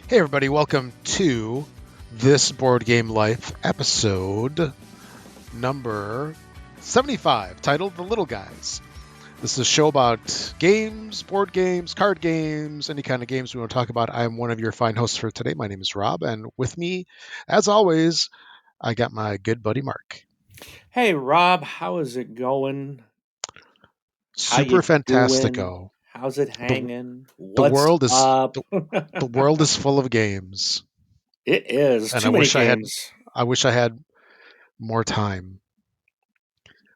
Hey, everybody, welcome to this Board Game Life episode number 75, titled The Little Guys. This is a show about games, board games, card games, any kind of games we want to talk about. I'm one of your fine hosts for today. My name is Rob, and with me, as always, I got my good buddy Mark. Hey Rob, how is it going? How Super you doing? fantastico. How's it The, hanging? the What's world is up? the world is full of games, It is and too many games. I wish I had more time.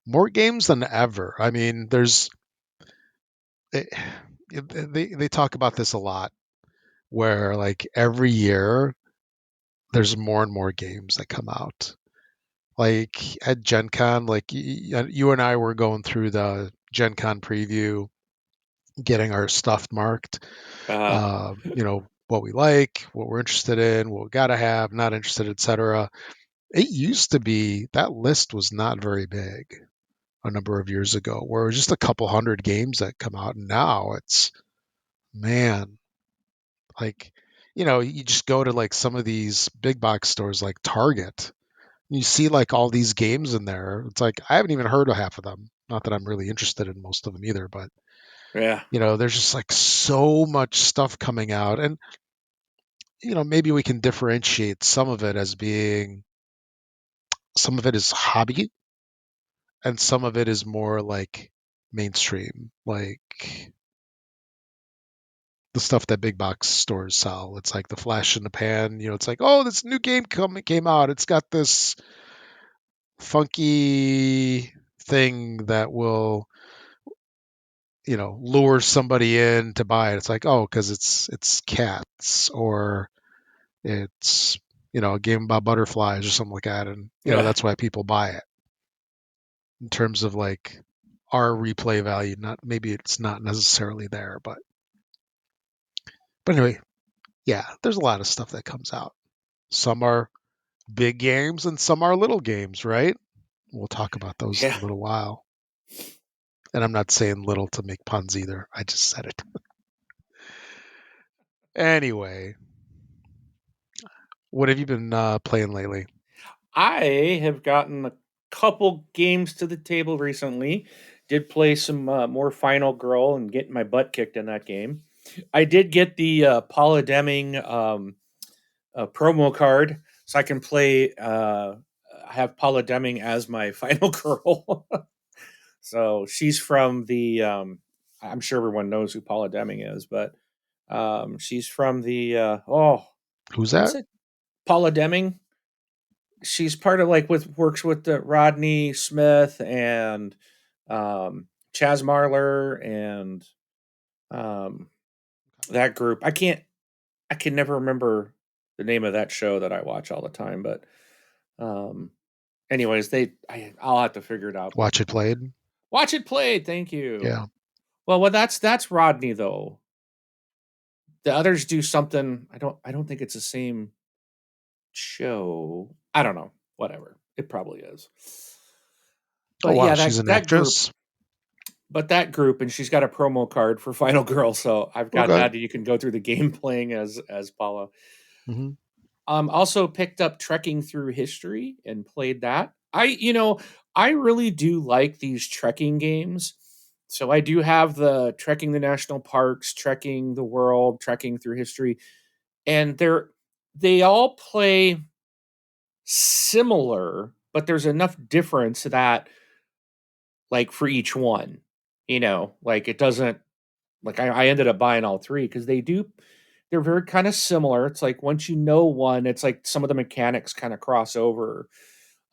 More games than ever. I mean, eh, they talk about this a lot, where like every year there's more and more games that come out. Like at Gen Con, like you and I were going through the Gen Con preview, getting our stuff marked. Uh, What we like, what we're interested in, what we gotta have, not interested, etc. It used to be that list was not very big a number of years ago, where it was just a couple hundred games that come out, and now it's man, like you just go to like some of these big box stores like Target, and you see like all these games in there. It's like I haven't even heard of half of them. Not that I'm really interested in most of them either, but yeah, there's just like so much stuff coming out, and maybe we can differentiate some of it as being some of it is hobby and some of it is more like mainstream, like the stuff that big box stores sell. It's like the flash in the pan. It's like, oh, this new game came out. It's got this funky thing that will, lure somebody in to buy it. It's like, oh, because it's cats, or it's a game about butterflies or something like that, and yeah, that's why people buy it. In terms of like our replay value, not maybe it's not necessarily there, but anyway, yeah, there's a lot of stuff that comes out. Some are big games and some are little games, right? We'll talk about those in yeah. a little while. And I'm not saying little to make puns either. I just said it. Anyway, what have you been playing lately? I have gotten a couple games to the table recently. Did play some more Final Girl and getting my butt kicked in that game. I did get the Paula Deming promo card, so I can play. Have Paula Deming as my Final Girl. So she's from the. I'm sure everyone knows who Paula Deming is, but she's from the. Who's What's that? it? Paula Deming. She's part of like with works with the Rodney Smith and Chaz Marler and um, that group. I can't. I can never remember the name of that show that I watch all the time, but um, anyways, I'll have to figure it out. But Watch It Played? watch it played. Thank you. Yeah. Well, that's Rodney though. The others do something. I don't think it's the same show. I don't know. Whatever. It probably is. Oh, But wow. yeah, She's an that group. actress? But that group, and she's got a promo card for Final Girl, so I've got Okay. that. You can go through the game playing as Paula. Hmm. Also picked up Trekking Through History and played that. I really do like these trekking games. So I do have the Trekking the National Parks, Trekking the World, Trekking Through History, and they all play similar, but there's enough difference that like for each one, like it doesn't like I ended up buying all three because they're very kind of similar. It's like once you know one, it's like some of the mechanics kind of cross over.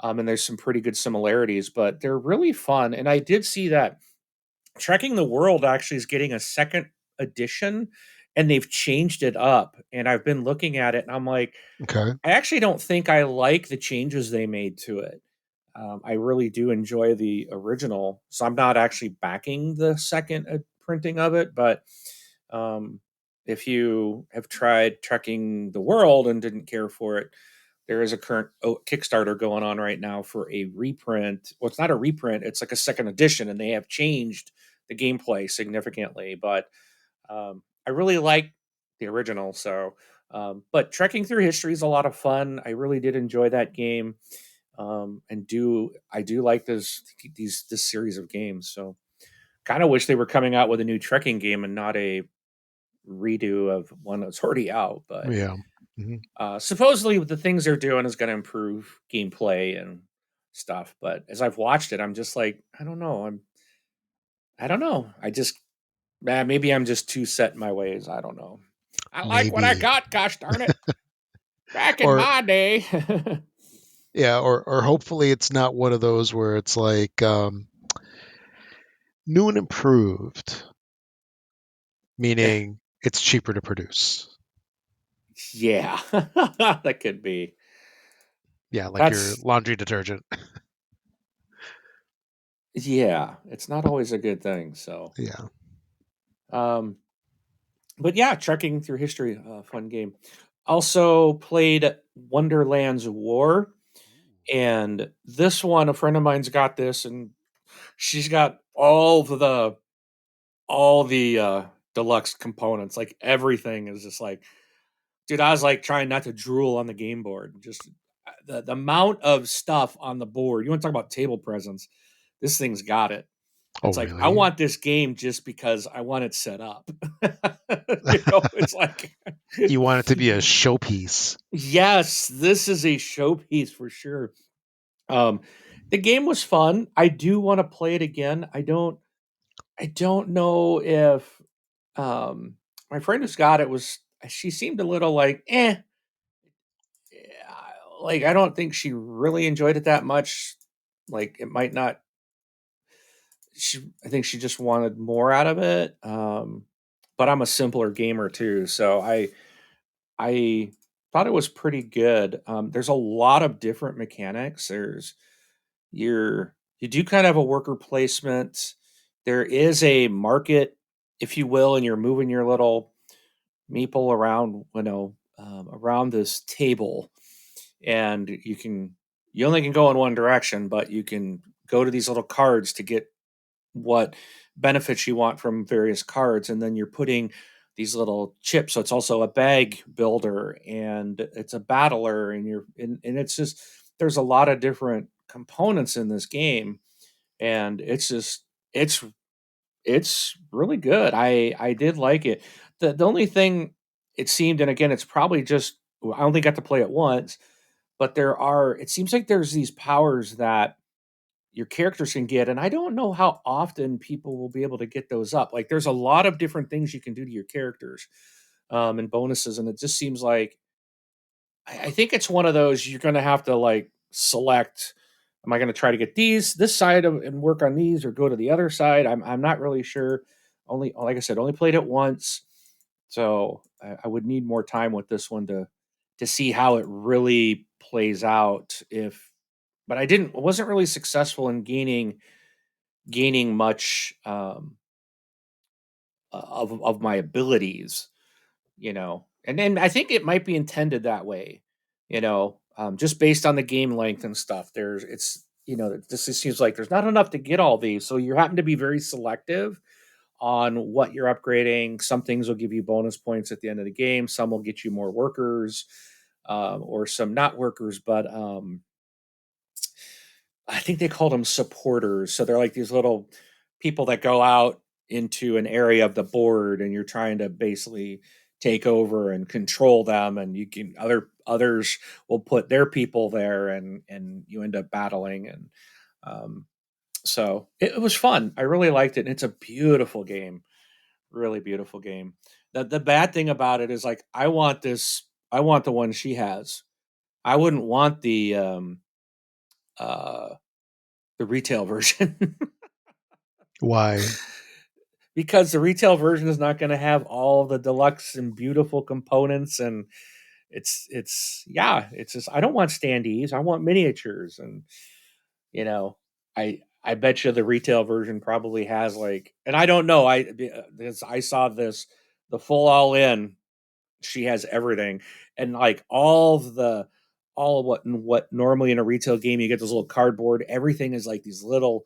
And there's some pretty good similarities, but they're really fun. And I did see that Trekking the World actually is getting a second edition and they've changed it up. And I've been looking at it and I'm like, Okay. I actually don't think I like the changes they made to it. I really do enjoy the original, so I'm not actually backing the second printing of it. But um, if you have tried Trekking the World and didn't care for it, there is a current Kickstarter going on right now for a reprint. Well, it's not a reprint; it's like a second edition, and they have changed the gameplay significantly. But I really like the original, so But trekking through history is a lot of fun. I really did enjoy that game, and do I do like this series of games. So kind of wish they were coming out with a new trekking game and not a redo of one that's already out. But Yeah. Mhm. supposedly, the things they're doing is going to improve gameplay and stuff. But as I've watched it, I'm just like, I don't know. I don't know. Maybe I'm just too set in my ways. I don't know. I like what I Maybe. got. Gosh darn it! Back in Or my day. yeah, or hopefully it's not one of those where it's like new and improved, meaning it's cheaper to produce. Yeah, that could be. Yeah, like your That's laundry detergent. yeah. It's not always a good thing. So, Yeah. um, but yeah, trekking through history, fun game. Also played Wonderland's War, and this one, a friend of mine's got this, and she's got all the deluxe components. Like everything is just like, dude. I was like trying not to drool on the game board. Just the amount of stuff on the board. You want to talk about table presence? This thing's got it. Oh, It's like I really? want this game just because I want it set up. You know, it's like You want it to be a showpiece. yes, this is a showpiece for sure. Um, the game was fun. I do want to play it again. I don't know if um my friend who's got it was she seemed a little like like I don't think she really enjoyed it that much. Like it might not I think she just wanted more out of it. But I'm a simpler gamer too, so I thought it was pretty good. There's a lot of different mechanics. You do kind of have a worker placement. There is a market, if you will, and you're moving your little meeple around, around this table, and you only can go in one direction, but you can go to these little cards to get what benefits you want from various cards, and then you're putting these little chips. So it's also a bag builder and it's a battler, and it's just there's a lot of different components in this game, and it's it's really good. I did like it. The only thing it seemed, and again, it's probably just I only got to play it once, but it seems like there's these powers that your characters can get, and I don't know how often people will be able to get those up. Like there's a lot of different things you can do to your characters, and bonuses, and it just seems like I think it's one of those you're going to have to like select. Am I going to try to get this side and work on these, or go to the other side? I'm not really sure. Only like I said, only played it once, so I would need more time with this one to see how it really plays out. If but I wasn't really successful in gaining much of my abilities, and then I think it might be intended that way, just based on the game length and stuff. This just seems like there's not enough to get all these, so you happen to be very selective on what you're upgrading. Some things will give you bonus points at the end of the game. Some will get you more workers, or some not workers, but I think they called them supporters. So they're like these little people that go out into an area of the board, and you're trying to basically take over and control them, and you can others will put their people there, and you end up battling, and um so it was fun. I really liked it, and it's a beautiful game. Really beautiful game. The bad thing about it is like I want the one she has. I wouldn't want uh the retail version. Why? Because the retail version is not going to have all the deluxe and beautiful components, and it's just I don't want standees. I want miniatures, and you know I bet you the retail version probably has like, and I don't know, because I saw this the full all in. She has everything, and like all of what normally in a retail game you get those little cardboard. Everything is like these little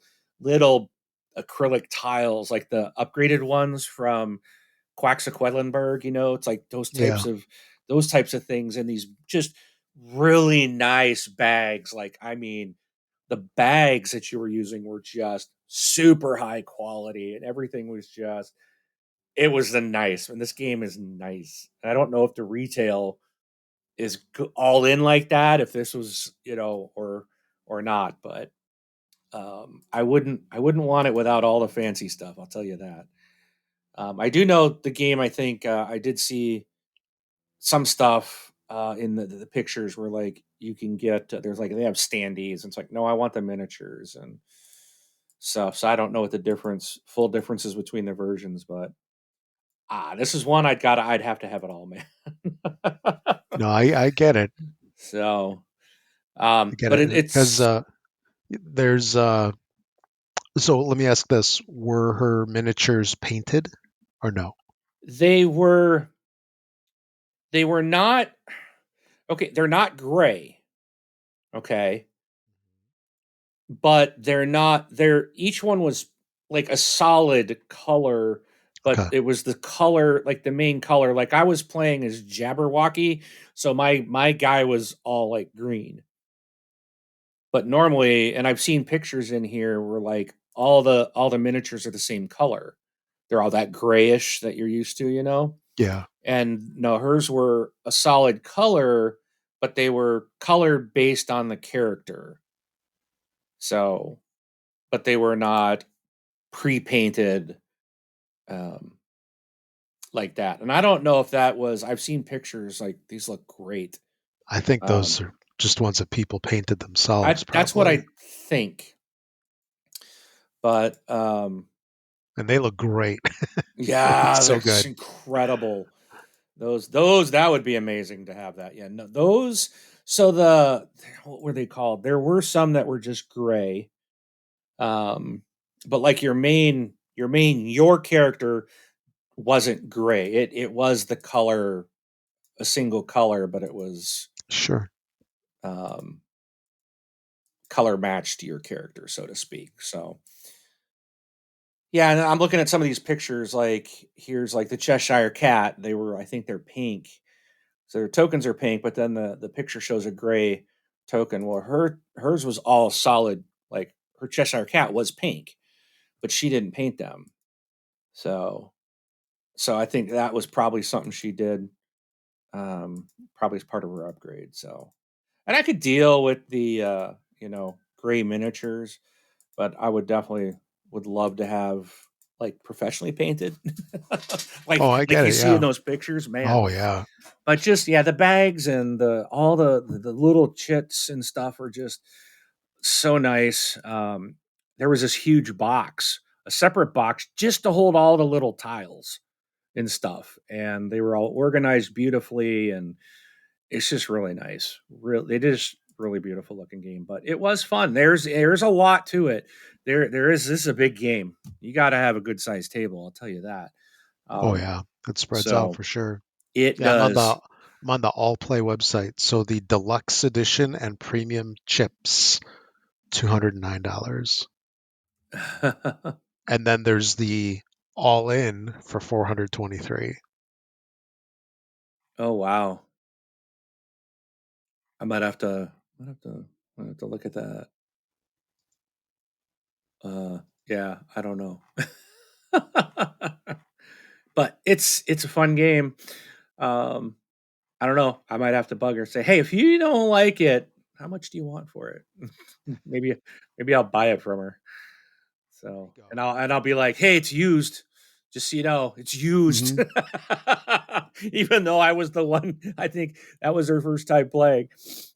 acrylic tiles, like the upgraded ones from Quaxaquedlinburg. It's like those Yeah. types of those types of things in these just really nice bags. Like, I mean, the bags that you were using were just super high quality, and everything was just, it was the nice. And this game is nice. And I don't know if the retail is all in like that, if this was, or not, but I wouldn't want it without all the fancy stuff. I'll tell you that. I do know the game. I think I did see some stuff in the pictures where like you can get there's like they have standees. And it's like, no, I want the miniatures and stuff. So I don't know what the full differences between the versions, but this is one I'd have to have it all, man. No, I get it. So, I get but it because it's there's so let me ask this: were her miniatures painted or no? they were they were not okay. They're not gray. Okay, but they're not. They're each one was like a solid color, but Okay. it was the color, like the main color. Like I was playing as Jabberwocky, so my guy was all like green. But normally, and I've seen pictures in here where like all the miniatures are the same color. They're all that grayish that you're used to, Yeah. And no, hers were a solid color, but they were colored based on the character. So, but they were not pre-painted um, like that. And I don't know if that was. I've seen pictures like these look great. I think those Um, are just ones that people painted themselves, I That's what probably, I think. But and they look great. They look yeah, so that's good. incredible. Those that would be amazing to have that. Yeah, no, those. So what were they called? There were some that were just gray. But like your character wasn't gray. It was the color, a single color, but it was Sure. um color matched to your character, so to speak. So yeah, and I'm looking at some of these pictures. Like here's like the Cheshire Cat. I think they're pink. So their tokens are pink, but then the picture shows a gray token. Well, hers was all solid. Like her Cheshire Cat was pink, but she didn't paint them. So I think that was probably something she did, probably as part of her upgrade. So, and I could deal with the gray miniatures, but I would definitely would love to have like professionally painted, Oh, like I like get you it. see in Yeah. those pictures, man. Oh, yeah. But just yeah, the bags and the little chits and stuff are just so nice. There was this huge box, a separate box, just to hold all the little tiles and stuff, and they were all organized beautifully, and it's just really nice. It is really beautiful looking game, but it was fun. There's a lot to it. There is This is a big game. You got to have a good sized table. I'll tell you that. Oh, Um, yeah. It spreads out so for sure. it Yeah, does. I'm on the All Play website. So the deluxe edition and premium chips, $209. And then there's the all in for 423. Oh wow! I might have to look at that. Yeah, I don't know, but it's a fun game. Um, I don't know. I might have to bug her, say, "Hey, if you don't like it, how much do you want for it?" maybe maybe I'll buy it from her. There you So, go. and I'll be like, "Hey, it's used. Just so you know, it's used." Hmm. Even though I was the one, I think that was her first time playing.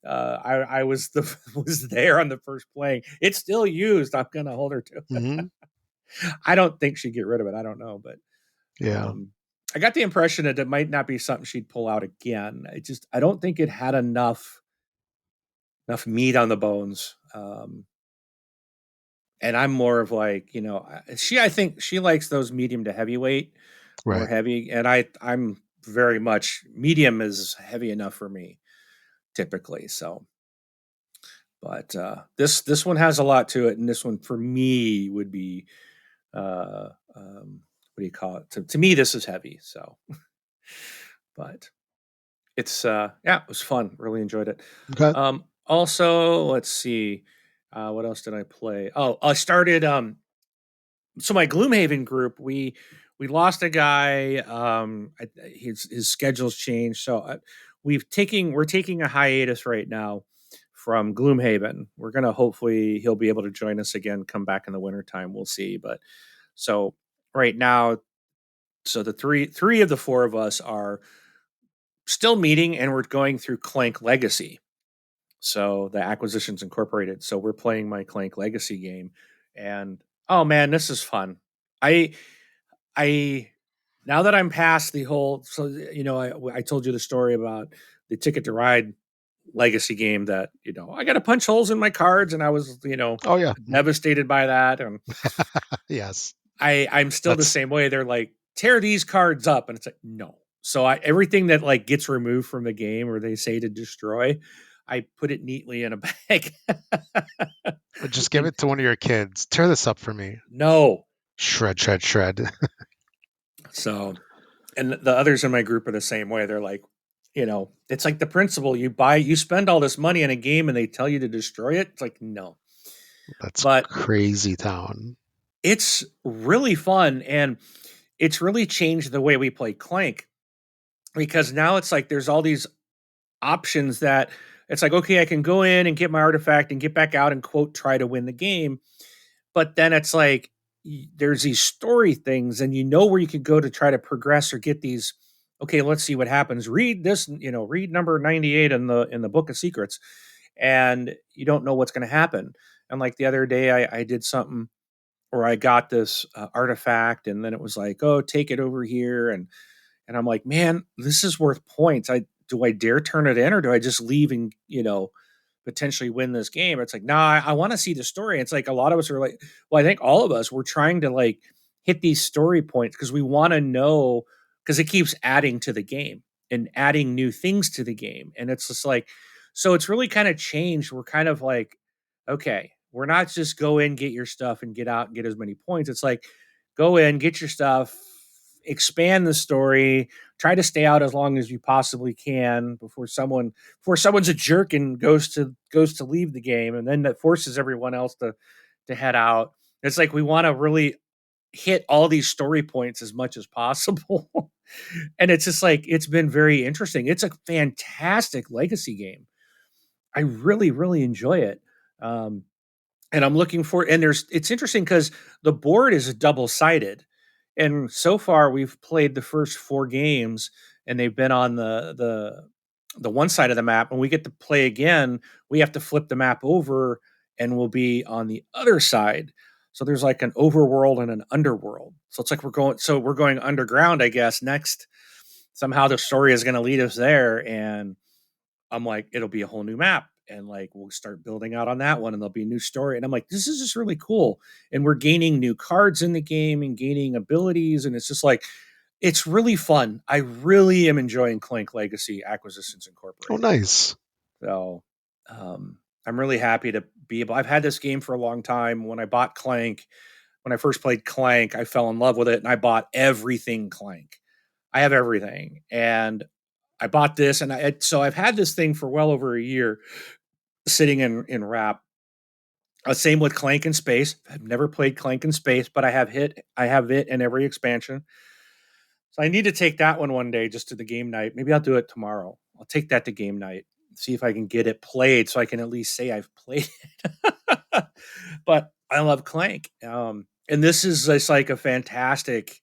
I was was there on the first playing. It's still used. I'm gonna hold her to it. Hmm. I don't think she'd get rid of it. I don't know, but Yeah. um, I got the impression that it might not be something she'd pull out again. I don't think it had enough meat on the bones. And I'm more of like, I think she likes those medium to heavyweight, more Right. heavy, and I'm very much medium is heavy enough for me typically. So, but this one has a lot to it, and this one for me would be what do you call it? To me, this is heavy. So, but It's yeah, it was fun. Really enjoyed it. Okay. Also, let's see, what else did I play? Oh, I started so my Gloomhaven group, we lost a guy. His schedule's changed, so we're taking a hiatus right now from Gloomhaven. We're gonna hopefully he'll be able to join us again, come back in the wintertime. We'll see, but so right now, so the three of the four of us are still meeting, and we're going through Clank Legacy. So the Acquisitions Incorporated. So we're playing my Clank Legacy game, and oh man, this is fun. I I now that I'm past the whole, so I told you the story about the Ticket to Ride legacy game that I got to punch holes in my cards, and I was Oh yeah. devastated by that, and Yes. I'm still the That's same way. They're like, tear these cards up, and it's like, no. So everything that like gets removed from the game or they say to destroy, I put it neatly in a bag. just give And it to one of your kids. Tear this up for me. no. Shred, shred, shred. So, and the others in my group are the same way. They're like, it's like the principle, you spend all this money in a game and they tell you to destroy it. It's like, no. That's But crazy town. it's really fun, and it's really changed the way we play Clank, because now it's like there's all these options that it's like, okay, I can go in and get my artifact and get back out and quote try to win the game. But then it's like there's these story things, and where you could go to try to progress or get these. Okay, let's see what happens. Read this, read number 98 in the Book of Secrets, and you don't know what's going to happen. And like the other day, I did something where I got this artifact, and then it was like, oh, take it over here, and I'm like, man, this is worth points. I dare turn it in, or do I just leave and potentially win this game? It's like, nah, I want to see the story. It's like a lot of us are like, well, I think all of us we're trying to like hit these story points because we want to know, because it keeps adding to the game and adding new things to the game, and it's just like, so it's really kind of changed. We're kind of like, okay, we're not just go in, get your stuff, and get out and get as many points. It's like, go in, get your stuff, expand the story, try to stay out as long as you possibly can before someone's a jerk and goes to leave the game, and then that forces everyone else to head out. It's like we want to really hit all these story points as much as possible. And it's just like it's been very interesting. It's a fantastic legacy game. I really really enjoy it. Um, and I'm looking for, and it's interesting because the board is double sided, and so far we've played the first four games, and they've been on the one side of the map. When we get to play again, we have to flip the map over, and we'll be on the other side. So there's like an overworld and an underworld. So it's like we're going underground, I guess. Next, somehow the story is going to lead us there, and I'm like, it'll be a whole new map. And like, we'll start building out on that one, and there'll be a new story. And I'm like, this is just really cool. And we're gaining new cards in the game and gaining abilities. And it's just like, it's really fun. I really am enjoying Clank Legacy Acquisitions Oh, Incorporated. nice. So I'm really happy to be able, I've had this game for a long time. When I first played Clank, I fell in love with it and I bought everything Clank. I have everything. And I bought this, and so I've had this thing for well over a year sitting in wrap. Same with Clank in Space. I've never played Clank in Space, but I have it in every expansion. So I need to take that one day just to the game night. Maybe I'll do it tomorrow. I'll take that to game night, see if I can get it played, so I can at least say I've played it. But I love Clank, and this is just like a fantastic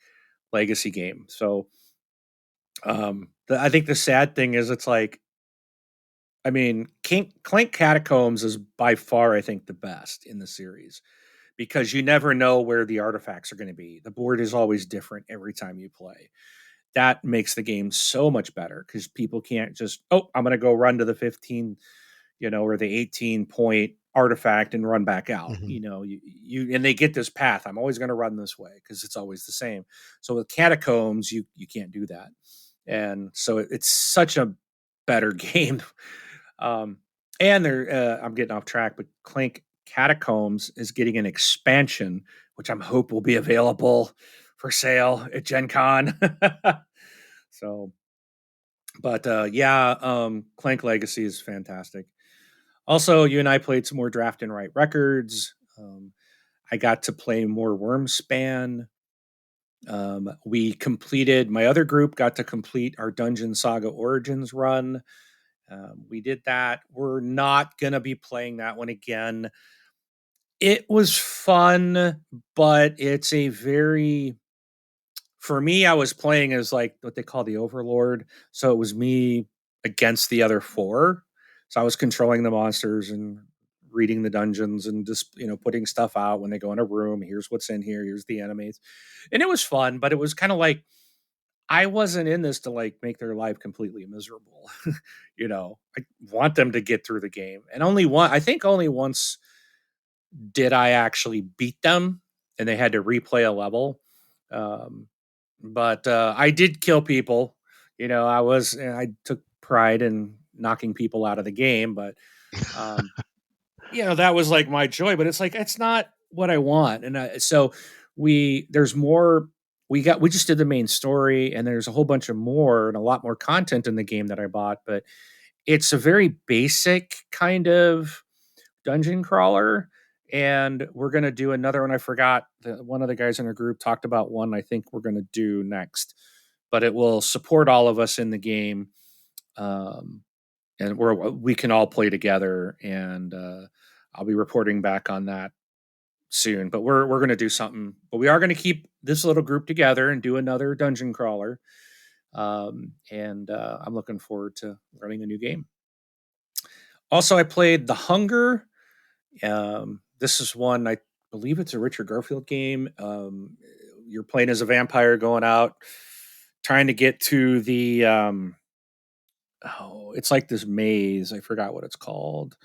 legacy game. So I think the sad thing is, it's like, I mean, Clank Catacombs is by far, I think, the best in the series, because you never know where the artifacts are going to be. The board is always different every time you play. That makes the game so much better because people can't just, oh, I'm going to go run to the 15, or the 18 point artifact and run back out. Hmm. And they get this path. I'm always going to run this way because it's always the same. So with Catacombs, you can't do that. And so it's such a better game. Um, and I'm getting off track, but Clank Catacombs is getting an expansion, which I'm hope will be available for sale at Gen Con. So But yeah, Clank Legacy is fantastic. Also, you and I played some more Draft and Write Records. I got to play more Wyrmspan. We completed, my other group got to complete our Dungeon Saga Origins run. We did that. We're not going to be playing that one again. It was fun, but it's a very, for me, I was playing as like what they call the Overlord. So it was me against the other four. So I was controlling the monsters and reading the dungeons and just, putting stuff out when they go in a room. Here's what's in here. Here's the enemies. And it was fun, but it was kind of like, I wasn't in this to like make their life completely miserable. I want them to get through the game. And I think only once did I actually beat them and they had to replay a level. Um, but I did kill people. I took pride in knocking people out of the game, but um, that was like my joy. But it's like it's not what I want, and so there's more. We just did the main story, and there's a whole bunch of more and a lot more content in the game that I bought, but it's a very basic kind of dungeon crawler. And we're going to do another one. I forgot that one of the guys in our group talked about one I think we're going to do next, but it will support all of us in the game. Um, and we can all play together. And I'll be reporting back on that soon. But we're going to do something. But we are going to keep this little group together and do another dungeon crawler. And I'm looking forward to learning a new game. Also, I played The Hunger. This is one I believe it's a Richard Garfield game. You're playing as a vampire going out, trying to get to the it's like this maze. I forgot what it's called.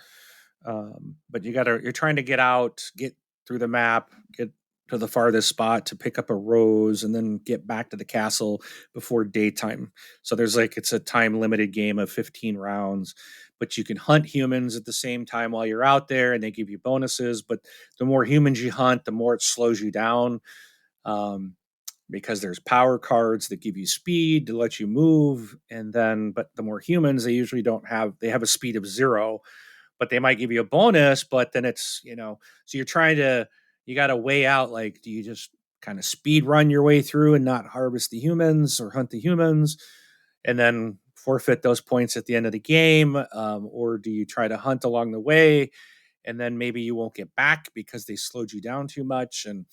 But you're trying to get out, get through the map, get to the farthest spot to pick up a rose and then get back to the castle before daytime. So it's a time limited game of 15 rounds, but you can hunt humans at the same time while you're out there and they give you bonuses. But the more humans you hunt, the more it slows you down. Um, because there's power cards that give you speed to let you move. But the more humans, they have a speed of 0, but they might give you a bonus, but then so you got to weigh out, like, do you just kind of speed run your way through and not harvest the humans or hunt the humans and then forfeit those points at the end of the game? Or do you try to hunt along the way and then maybe you won't get back because they slowed you down too much? And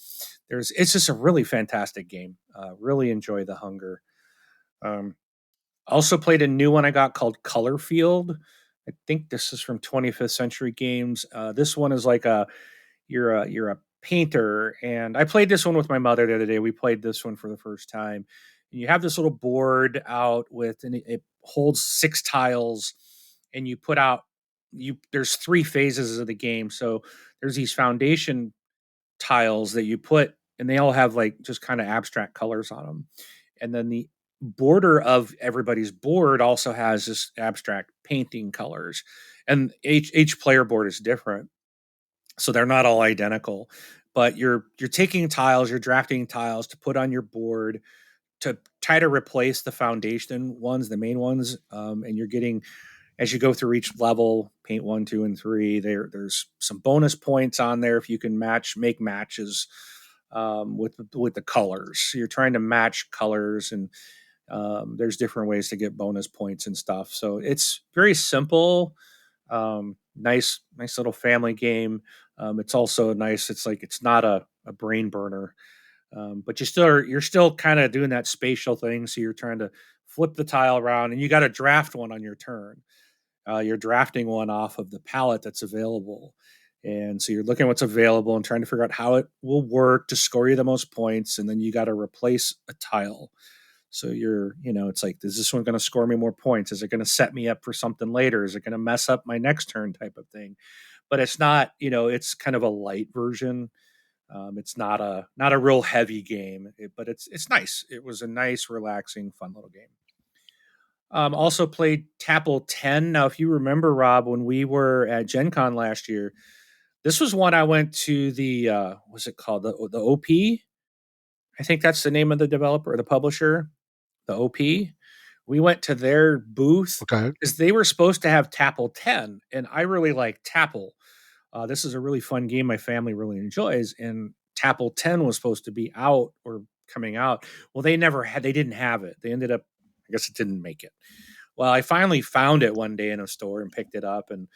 it's just a really fantastic game. Really enjoy The Hunger. Um, also played a new one I got called Color Field. I think this is from 25th Century Games. This one is like you're a painter, and I played this one with my mother the other day. We played this one for the first time. And you have this little board out and it holds 6 tiles, and you put out you. There's 3 phases of the game, so there's these foundation tiles that you put, and they all have like just kind of abstract colors on them. And then the border of everybody's board also has this abstract painting colors. And each player board is different. So they're not all identical. But you're taking tiles, you're drafting tiles to put on your board to try to replace the foundation ones, the main ones. And you're getting, as you go through each level, paint 1, 2, and 3. There's some bonus points on there if you can make matches with the colors. So you're trying to match colors, and there's different ways to get bonus points and stuff. So it's very simple, nice little family game. It's also nice. It's like it's not a brain burner. But you're still kind of doing that spatial thing. So you're trying to flip the tile around, and you got to draft one on your turn. You're drafting one off of the palette that's available. And so you're looking at what's available and trying to figure out how it will work to score you the most points. And then you got to replace a tile. So it's like, is this one going to score me more points? Is it going to set me up for something later? Is it going to mess up my next turn type of thing? But it's not, it's kind of a light version. It's not a real heavy game, but it's nice. It was a nice, relaxing, fun little game. Also played Tapple 10. Now, if you remember, Rob, when we were at Gen Con last year, this was one I went to what's it called? The OP? I think that's the name of the developer or the publisher, the OP. We went to their booth Okay. because they were supposed to have Tapple 10, and I really like Tapple. This is a really fun game my family really enjoys, and Tapple 10 was supposed to be out or coming out. Well, they didn't have it. They ended up, I guess it didn't make it. Well, I finally found it one day in a store and picked it up, and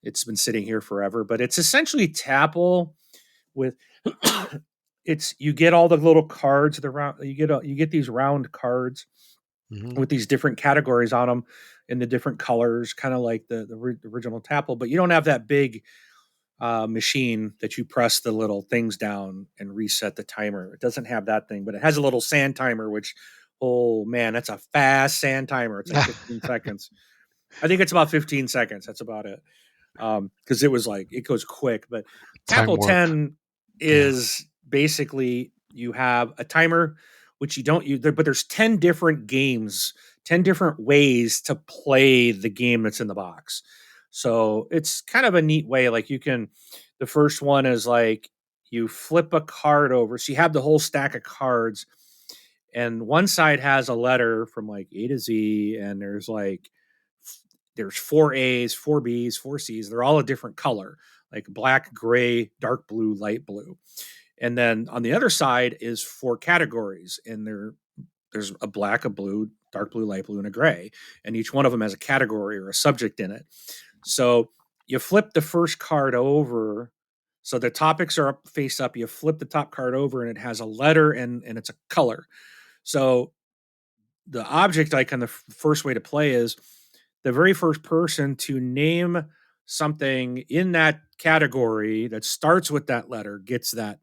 it's been sitting here forever. But it's essentially Tapple with it's you get all the little cards, the round you get these round cards Hmm. with these different categories on them in the different colors, kind of like the original Tapple, but you don't have that big machine that you press the little things down and reset the timer. It doesn't have that thing, but it has a little sand timer, which, oh man, that's a fast sand timer. It's like 15 seconds. I think it's about 15 seconds. That's about it. Because it was like, it goes quick. But Time Tapple warp. 10 Yeah. is basically you have a timer, which you don't use, but there's 10 different games, 10 different ways to play the game that's in the box. So it's kind of a neat way. Like the first one is like you flip a card over. So you have the whole stack of cards, and one side has a letter from like A to Z, and there's four A's, four B's, four C's. They're all a different color, like black, gray, dark blue, light blue. And then on the other side is four categories, and there's a black, a blue, dark blue, light blue, and a gray, and each one of them has a category or a subject in it. So you flip the first card over. So the topics are up, face up. You flip the top card over, and it has a letter and it's a color. So the object icon, the first way to play is the very first person to name something in that category that starts with that letter gets that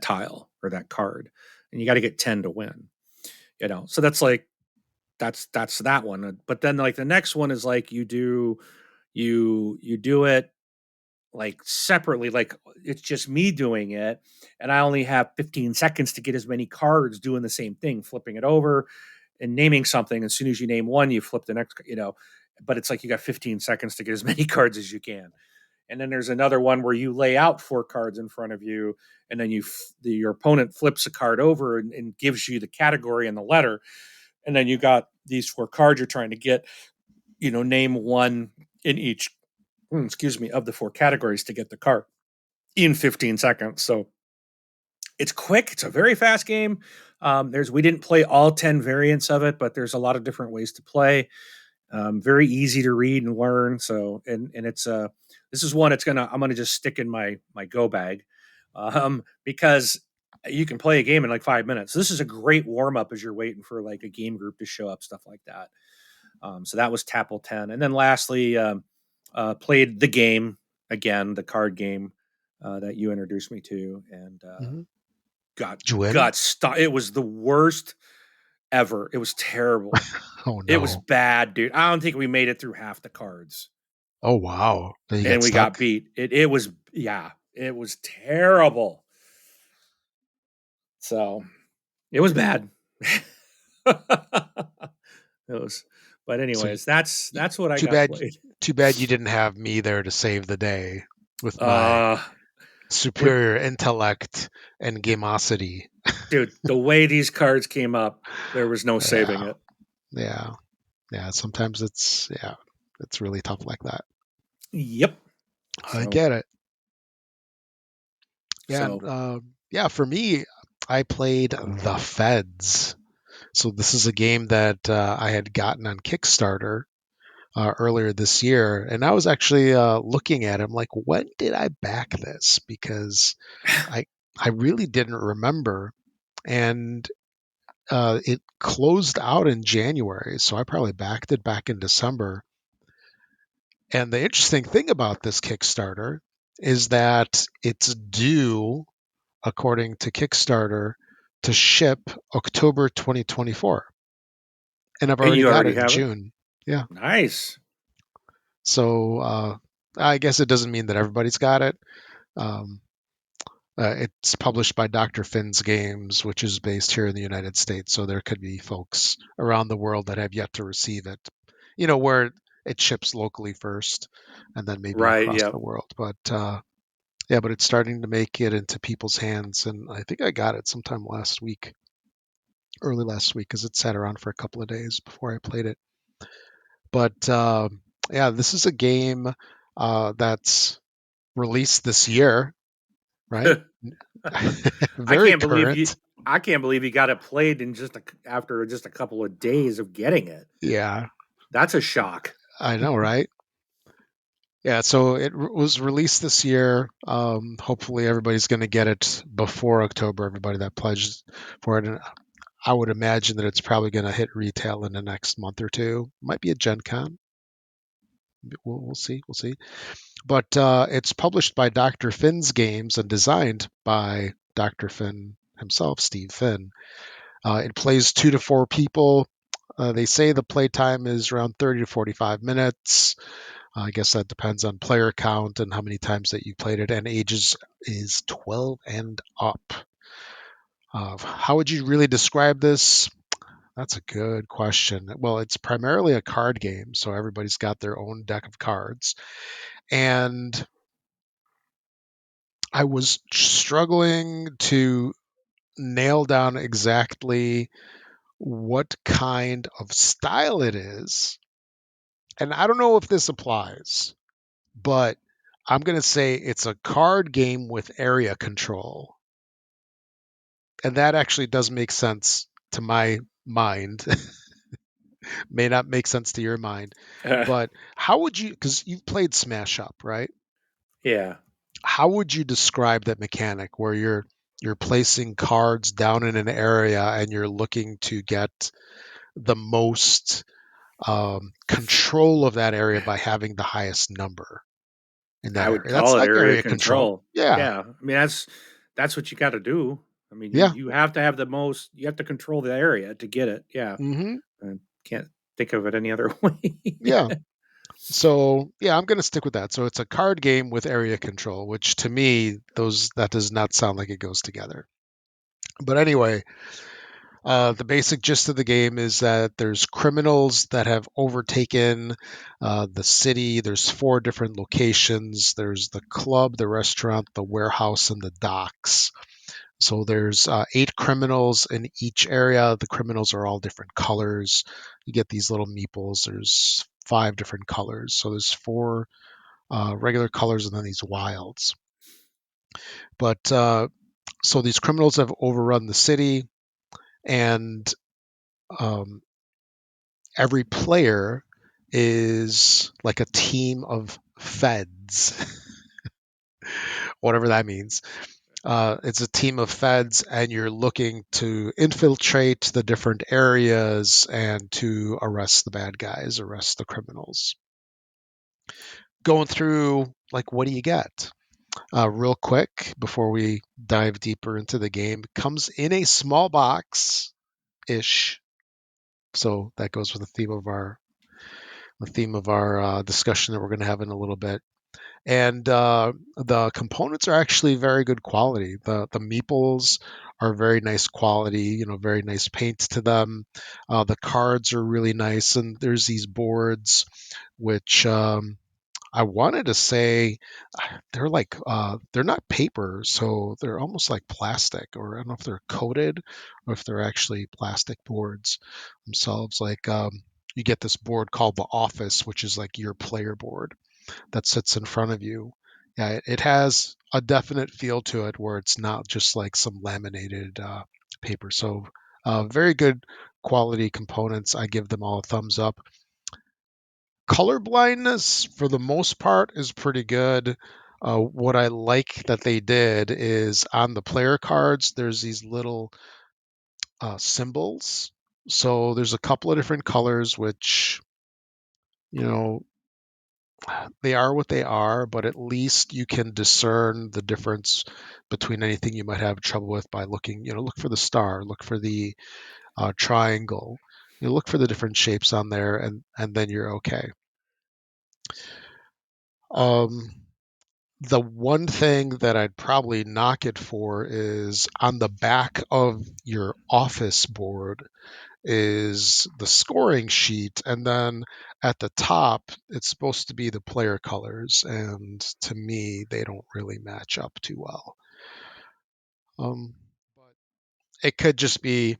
tile or that card, and you got to get 10 to win. So that's that one. But then like the next one is like you do it like separately, like it's just me doing it, and I only have 15 seconds to get as many cards doing the same thing, flipping it over and naming something. As soon as you name one, you flip the next. But it's like you got 15 seconds to get as many cards as you can. And then there's another one where you lay out four cards in front of you, and then your opponent flips a card over and gives you the category and the letter, and then you got these four cards you're trying to get. Name one in each, excuse me, of the four categories to get the card in 15 seconds. So it's quick. It's a very fast game. We didn't play all 10 variants of it, but there's a lot of different ways to play. Very easy to read and learn. So, and it's this is one I'm gonna just stick in my go bag, because you can play a game in like 5 minutes. This is a great warm up as you're waiting for like a game group to show up, stuff like that. So that was Tapple 10, and then lastly, played the game again, the card game that you introduced me to, and Hmm. got Did you win? got stuck. It was the worst ever. It was terrible. Oh It was no. bad, dude. I don't think we made it through half the cards, Oh wow. Then you and got we got stuck. beat. It was, yeah, it was terrible. So it was bad. It was, but So anyways, that's what I too got bad. played. Too bad you didn't have me there to save the day with my Uh, when superior intellect and gamosity. dude, the way these cards came up, there was no saving Yeah. it. Yeah. Yeah. Sometimes it's really tough like that. Yep. I So get it. Yeah. And, so yeah. For me, I played The Feds. So this is a game that I had gotten on Kickstarter earlier this year, and I was actually looking at it. I'm like, when did I back this? Because I I really didn't remember, and it closed out in January, so I probably backed it back in December. And the interesting thing about this Kickstarter is that it's due, according to Kickstarter, to ship October 2024, and I've and already you got already it in have it. June. Yeah. Nice. So I guess it doesn't mean that everybody's got it. Um, it's published by Dr. Finn's Games, which is based here in the United States. So there could be folks around the world that have yet to receive it. Where it ships locally first, and then maybe Right. across Yep. the world. But yeah, but it's starting to make it into people's hands, and I think I got it sometime last week. early last week because it sat around for a couple of days before I played it. But yeah, this is a game that's released this year, right? I Very can't believe you. current. I can't believe you got it played in after just a couple of days of getting it. Yeah, That's a shock. I know, right? Yeah, so it was released this year. Hopefully, everybody's going to get it before October. Everybody that pledged for it, and I would imagine that it's probably going to hit retail in the next month or two. Might be a Gen Con. We'll see. We'll see. But it's published by Dr. Finn's Games and designed by Dr. Finn himself, Steve Finn. It plays 2 to 4 people. They say the playtime is around 30 to 45 minutes. I guess that depends on player count and how many times that you played it, and ages is 12 and up. How would you really describe this? That's a good question. Well, it's primarily a card game, so everybody's got their own deck of cards. And I was struggling to nail down exactly what kind of style it is. And I don't know if this applies, but I'm going to say it's a card game with area control. And that actually does make sense to my mind. May not make sense to your mind. But how would you, because you've played Smash Up, right? Yeah. How would you describe that mechanic where you're placing cards down in an area and you're looking to get the most control of that area by having the highest number in that I would area? That's call it like area area control. control. Yeah. Yeah, I mean that's what you got to do. I mean, Yeah. you have to have the most. You have to control the area to get it. Yeah, Hmm. I can't think of it any other way. Yeah. So yeah, I'm gonna stick with that. So it's a card game with area control, which to me, those that does not sound like it goes together. But anyway, the basic gist of the game is that there's criminals that have overtaken the city. There's 4 different locations. There's the club, the restaurant, the warehouse, and the docks. So there's 8 criminals in each area. The criminals are all different colors. You get these little meeples. There's 5 different colors. So there's 4 regular colors and then these wilds. But so these criminals have overrun the city, and um, every player is like a team of feds, whatever that means. It's a team of feds, and you're looking to infiltrate the different areas and to arrest the bad guys, arrest the criminals. Going through, like, what do you get? Real quick, before we dive deeper into the game, it comes in a small box ish. So that goes with the theme of our discussion that we're going to have in a little bit. And the components are actually very good quality. The meeples are very nice quality, very nice paint to them. The cards are really nice, and there's these boards which I wanted to say they're not paper, so they're almost like plastic, or I don't know if they're coated or if they're actually plastic boards themselves. Like you get this board called the Office, which is like your player board that sits in front of you. Yeah, it has a definite feel to it where it's not just like some laminated paper. So very good quality components. I give them all a thumbs up. Color blindness for the most part is pretty good. What I like that they did is on the player cards, there's these little symbols. So there's a couple of different colors, which, you know, they are what they are, but at least you can discern the difference between anything you might have trouble with by looking, look for the star, look for the triangle, look for the different shapes on there, and then you're okay. Um, the one thing that I'd probably knock it for is on the back of your office board is the scoring sheet, and then at the top it's supposed to be the player colors, and to me they don't really match up too well. But it could just be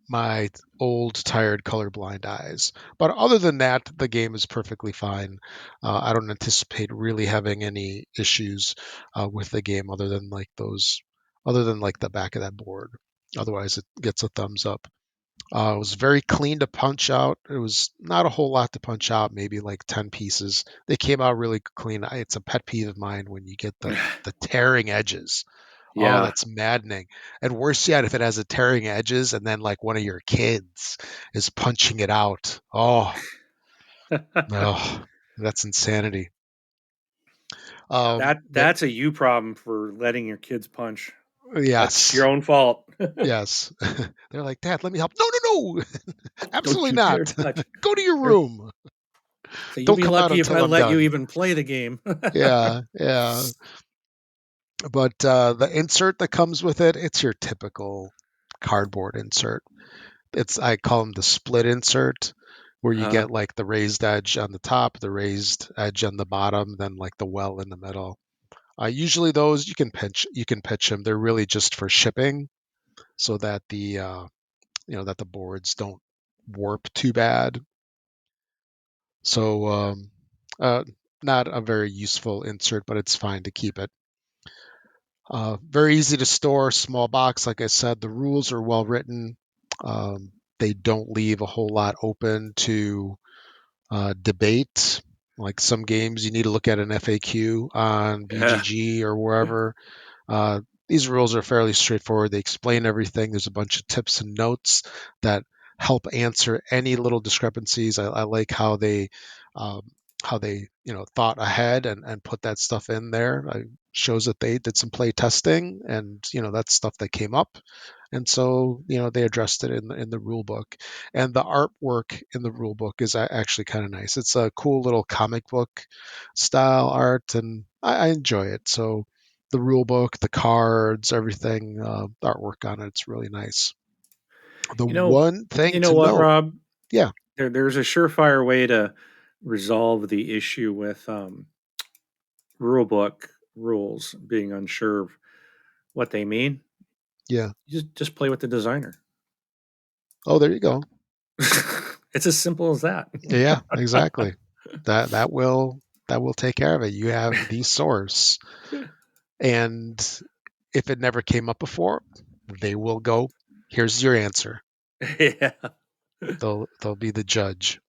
my old, tired, colorblind eyes. But other than that, the game is perfectly fine. I don't anticipate really having any issues with the game other than like the back of that board. Otherwise, it gets a thumbs up. It was very clean to punch out. It was not a whole lot to punch out, maybe like 10 pieces. They came out really clean. It's a pet peeve of mine when you get the tearing edges. Oh, Yeah. that's maddening. And worse yet, if it has a tearing edges and then like one of your kids is punching it out. Oh, no, that's insanity. But That's a you problem for letting your kids punch. That's your yes, own fault. yes. They're like, Dad, let me help. No, no, no, Don't absolutely you dare not. touch. Go to your Or room. so you'll Don't be come out lucky if I until I'm let you done. even play the game. Yeah, yeah. But the insert that comes with it, it's your typical cardboard insert. I call them the split insert, where you uh, get like the raised edge on the top, the raised edge on the bottom, then like the well in the middle. Usually those you can pitch them. They're really just for shipping, so that that the boards don't warp too bad. So uh, not a very useful insert, but it's fine to keep it. Very easy to store, small box. Like I said, the rules are well written. They don't leave a whole lot open to debate. Like some games, you need to look at an FAQ on yeah. BGG or wherever. Uh, these rules are fairly straightforward. They explain everything. There's a bunch of tips and notes that help answer any little discrepancies. I like um, how they thought ahead and put that stuff in there. It shows that they did some play testing, and that's stuff that came up, and so they addressed it in the rule book. And the artwork in the rule book is actually kind of nice. It's a cool little comic book style art, and I enjoy it. So the rule book, the cards, everything, the artwork on it's really nice. The You know, one thing you know to what, note, Rob? yeah, There's a surefire way to resolve the issue with rule book rules being unsure of what they mean. yeah. You just play with the designer. Oh, there you go. It's as simple as that. Yeah, exactly. That will take care of it. You have the source, and if it never came up before, they will go, here's your answer. Yeah. They'll be the judge.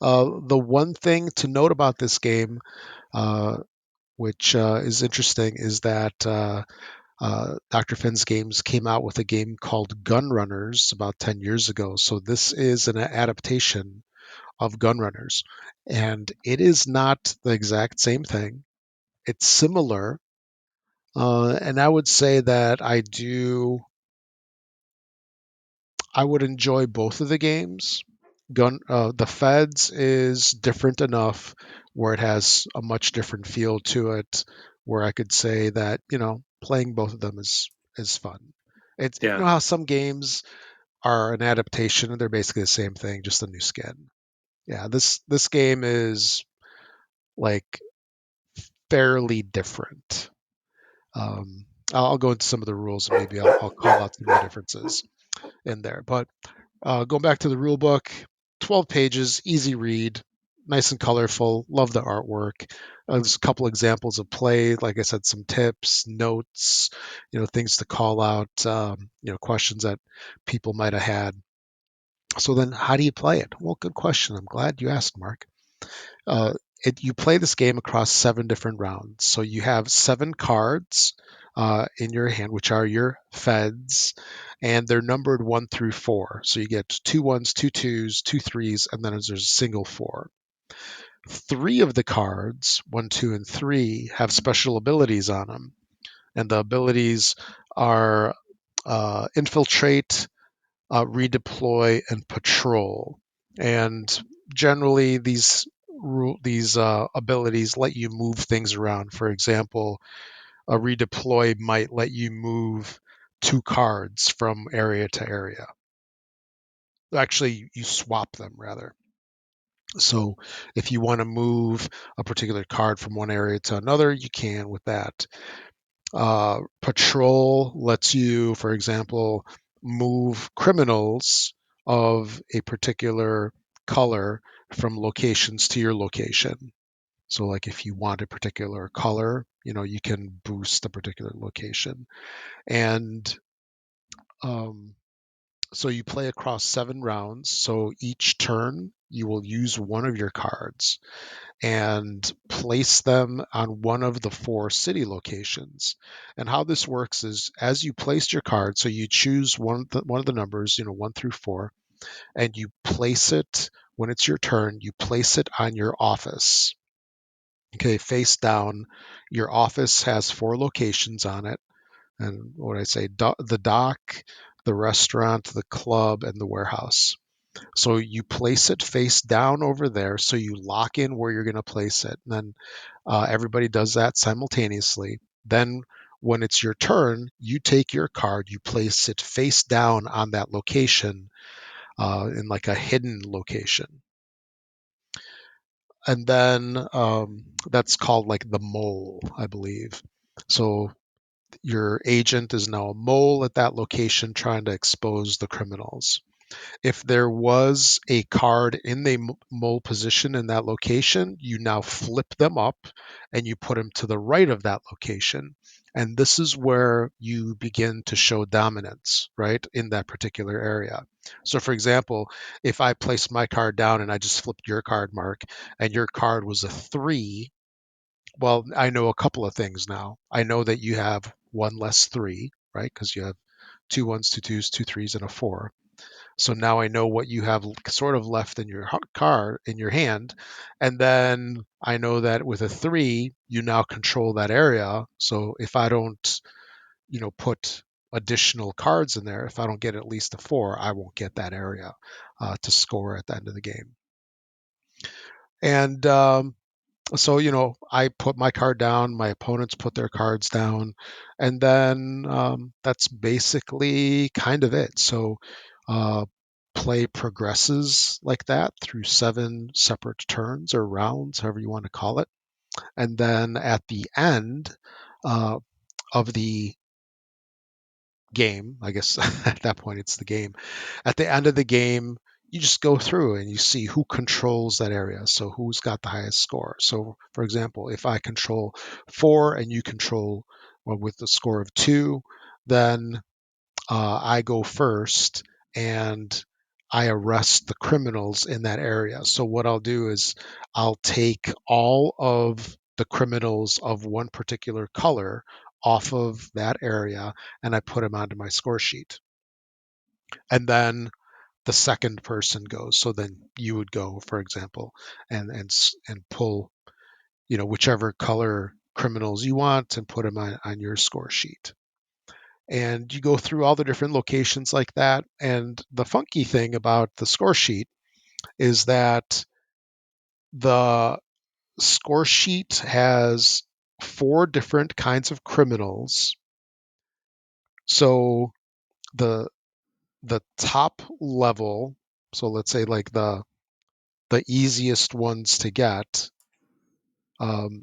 The one thing to note about this game, uh, which is interesting, is that Dr. Finn's Games came out with a game called Gun Runners about 10 years ago. So this is an adaptation of Gun Runners, and it is not the exact same thing. It's similar, and I would say that I would enjoy both of the games. The Feds is different enough where it has a much different feel to it, where I could say that playing both of them is fun. It's Yeah. how some games are an adaptation and they're basically the same thing, just a new skin. Yeah, this game is like fairly different. I'll go into some of the rules and maybe I'll call out some of the differences in there. But going back to the rule book, 12 pages, easy read, nice and colorful. Love the artwork. There's a couple examples of play. Like I said, some tips, notes, things to call out, questions that people might have had. So then, how do you play it? Well, good question. I'm glad you asked, Mark. Uh, you play this game across 7 different rounds. So you have 7 cards in your hand, which are your feds, and they're numbered 1 through 4. So you get 2 1s, 2 2s, 2 3s, and then there's a single 4. 3 of the cards, 1, 2, and 3, have special abilities on them, and the abilities are infiltrate, redeploy, and patrol. And generally, these abilities let you move things around. For example, a redeploy might let you move 2 cards from area to area. Actually, you swap them rather. So if you want to move a particular card from one area to another, you can with that. Patrol lets you, for example, move criminals of a particular color from locations to your location. So, like if you want a particular color, you can boost a particular location. And um, so you play across 7 rounds. So each turn, you will use one of your cards and place them on one of the 4 city locations. And how this works is as you place your card, so you choose one of the numbers, 1 through 4, and you place it when it's your turn, you place it on your office. Okay, face down. Your office has 4 locations on it. And what I say, the dock, the restaurant, the club, and the warehouse. So you place it face down over there. So you lock in where you're going to place it. And then everybody does that simultaneously. Then when it's your turn, you take your card, you place it face down on that location in like a hidden location. And then that's called like the mole, I believe. So your agent is now a mole at that location trying to expose the criminals. If there was a card in the mole position in that location, you now flip them up and you put them to the right of that location. And this is where you begin to show dominance, right, in that particular area. So, for example, if I placed my card down and I just flipped your card, Mark, and your card was a 3, well, I know a couple of things now. I know that you have one less 3, right, because you have 2 1s, 2 2s, 2 3s, and a 4. So now I know what you have sort of left in your card in your hand, and then I know that with a 3, you now control that area. So if I don't, put additional cards in there, if I don't get at least a 4, I won't get that area to score at the end of the game. And so I put my card down, my opponents put their cards down, and then that's basically kind of it. So uh, play progresses like that through 7 separate turns or rounds, however you want to call it. And then at the end uh, of the game, I guess at that point it's the game. At the end of the game, you just go through and you see who controls that area. So who's got the highest score. So for example, if I control 4 and you control well, with the score of 2, then I go first and I arrest the criminals in that area. So what I'll do is I'll take all of the criminals of one particular color off of that area and I put them onto my score sheet. And then the second person goes. So then you would go, for example, and pull, whichever color criminals you want and put them on your score sheet. And you go through all the different locations like that. And the funky thing about the score sheet is that the score sheet has 4 different kinds of criminals. So the the top level, so let's say like the easiest ones to get, um,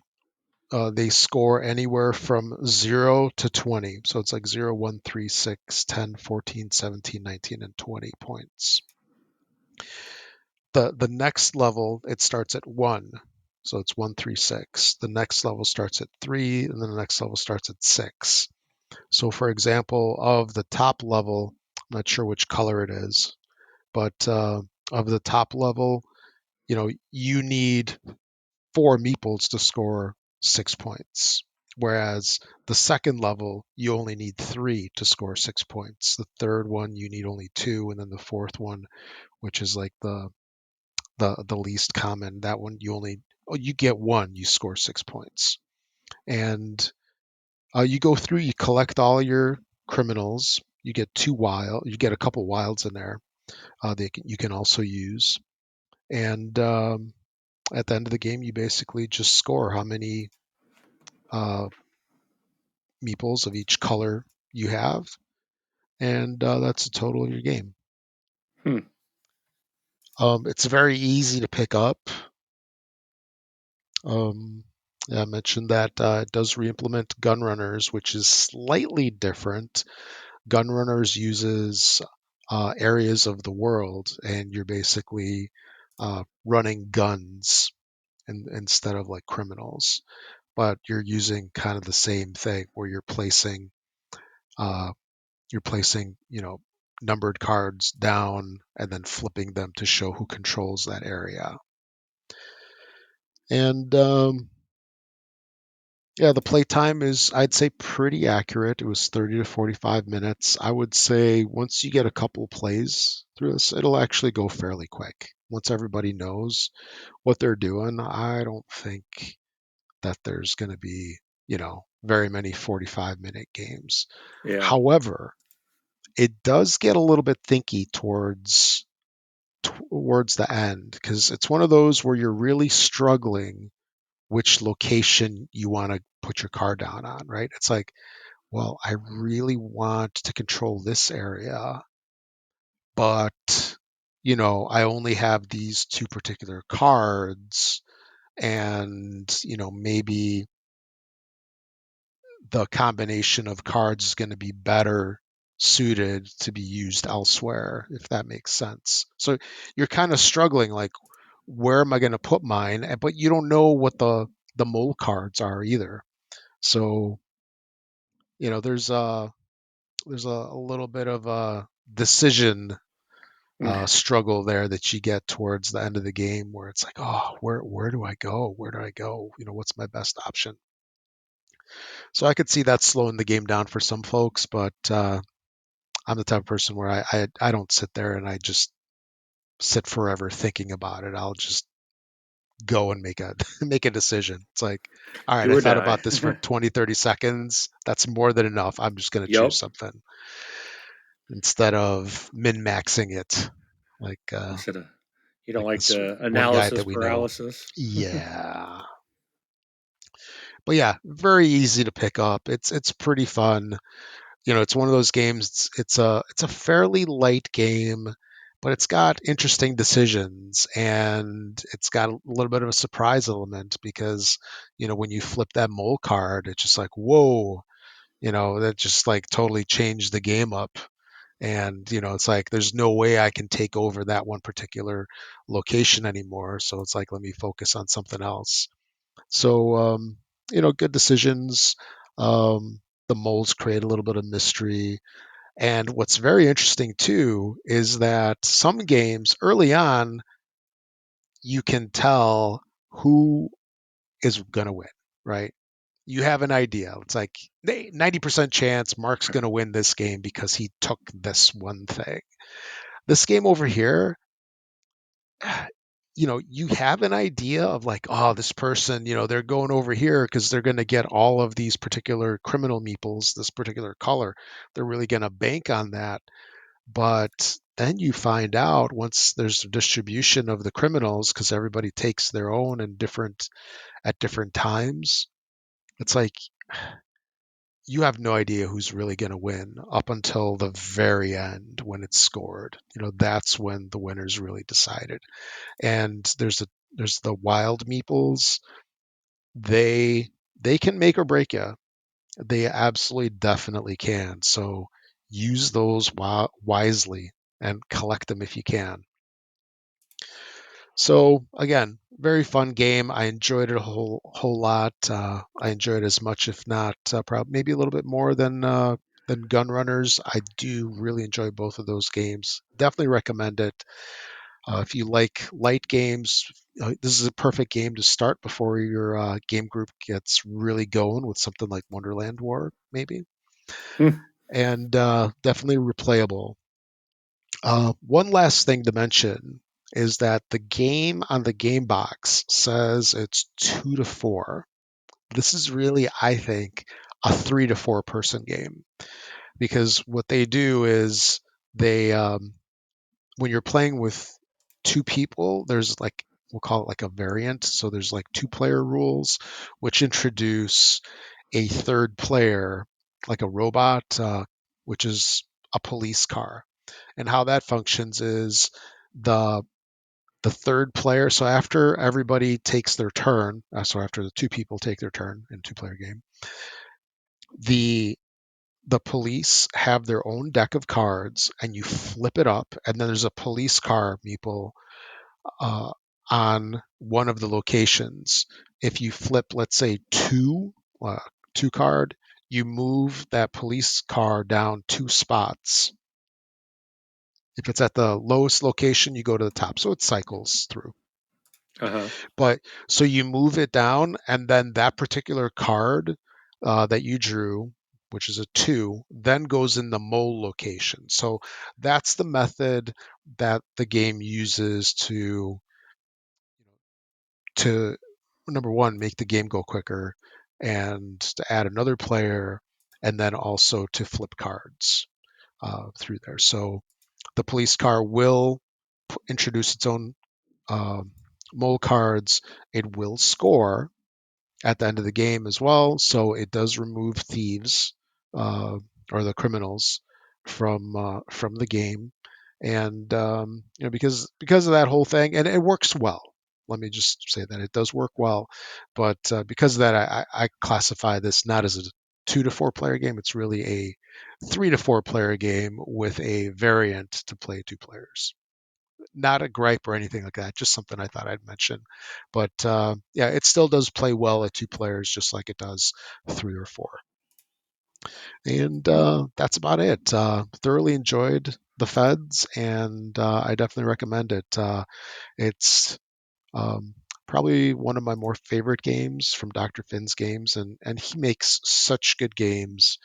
they score anywhere from 0 to 20. So it's like 0, 1, 3, 6, 10, 14, 17, 19, and 20 points. The next level, it starts at 1. So it's 1, 3, 6. The next level starts at 3, and then the next level starts at 6. So for example, of the top level, I'm not sure which color it is, but of the top level, you need 4 meeples to score 6 points. Whereas the second level, you only need 3 to score 6 points. The third one, you need only 2, and then the fourth one, which is like the least common, that one you get 1, you score 6 points. And you go through, you collect all your criminals. You get a couple wilds in there. You can also use, and at the end of the game, you basically just score how many uh, meeples of each color you have, and that's the total of your game. Hmm. It's very easy to pick up. Um, I mentioned that it does re-implement gun runners, which is slightly different Gunrunners uses areas of the world, and you're basically running guns instead of like criminals. But you're using kind of the same thing where uh, you're placing, numbered cards down and then flipping them to show who controls that area. And yeah, the playtime is, I'd say, pretty accurate. It was 30 to 45 minutes. I would say once you get a couple plays through this, it'll actually go fairly quick. Once everybody knows what they're doing, I don't think that there's going to be, very many 45-minute games. Yeah. However, it does get a little bit thinky towards the end because it's one of those where you're really struggling which location you want to put your car down on, right? It's like, well, I really want to control this area, but I only have these two particular cards, and maybe the combination of cards is going to be better suited to be used elsewhere, if that makes sense. So you're kind of struggling, like, where am I going to put mine? But you don't know what the mole cards are either. So there's a little bit of a decision struggle there that you get towards the end of the game, where it's like, oh, where do I go? Where do I go? What's my best option? So I could see that slowing the game down for some folks, but I'm the type of person where I don't sit there and I just sit forever thinking about it. I'll just go and make a make a decision. It's like, all right, Do I or thought die. about this for 20, 30 seconds. That's more than enough. I'm just going to choose Yep. something instead of min-maxing it like Instead of, you don't like like this the one guy analysis that we know. paralysis. Yeah. But yeah, very easy to pick up. It's pretty fun. It's one of those games. It's a fairly light game, but it's got interesting decisions, and it's got a little bit of a surprise element because when you flip that mole card, it's just like, whoa, that just like totally changed the game up. And it's like there's no way I can take over that one particular location anymore. So it's like, let me focus on something else. So good decisions. The moles create a little bit of mystery. And what's very interesting too is that some games early on, you can tell who is going to win, right? You have an idea. It's like 90% chance Mark's going to win this game because he took this one thing. This game over here, you have an idea of like, oh, this person, they're going over here because they're going to get all of these particular criminal meeples, this particular color. They're really going to bank on that. But then you find out once there's a distribution of the criminals, because everybody takes their own and different at different times. It's like you have no idea who's really going to win up until the very end when it's scored. That's when the winner's really decided. And there's the wild meeples. They can make or break you. They absolutely definitely can. So use those wisely and collect them if you can. So again, very fun game. I enjoyed it a whole lot. I enjoyed it as much, if not probably maybe a little bit more than Gun Runners. I do really enjoy both of those games. Definitely recommend it. If you like light games, this is a perfect game to start before your game group gets really going with something like Wonderland War, maybe, and definitely replayable. One last thing to mention is that the game on the game box says it's 2 to 4. This is really, I think, a 3 to 4 person game because what they do is they when you're playing with two people, there's like, we'll call it like a variant. So there's like 2 player rules, which introduce a third player, like a robot, which is a police car. And how that functions is the the third player. So after everybody takes their turn, so after the two people take their turn in a 2 player game, the the police have their own deck of cards, and you flip it up, and then there's a police car meeple uh, on one of the locations. If you flip, let's say uh, two card, you move that police car down two spots. If it's at the lowest location, you go to the top. So it cycles through. Uh-huh. But so you move it down, and then that particular card that you drew, which is a two, then goes in the mole location. So that's the method that the game uses to number one, make the game go quicker, and to add another player, and then also to flip cards through there. So the police car will introduce its own um, mole cards. It will score at the end of the game as well. So it does remove thieves uh, or the criminals from the game, and because of that whole thing, and it works well. Let me just say that it does work well, but because of that, I classify this not as a 2 to 4 player game. It's really a 3 to 4 player game with a variant to play 2 players. Not a gripe or anything like that, just something I thought I'd mention. But yeah, it still does play well at 2 players, just like it does 3 or 4. And that's about it. Thoroughly enjoyed the Feds, and I definitely recommend it. It's um, probably one of my more favorite games from Dr. Finn's games, and he makes such good games.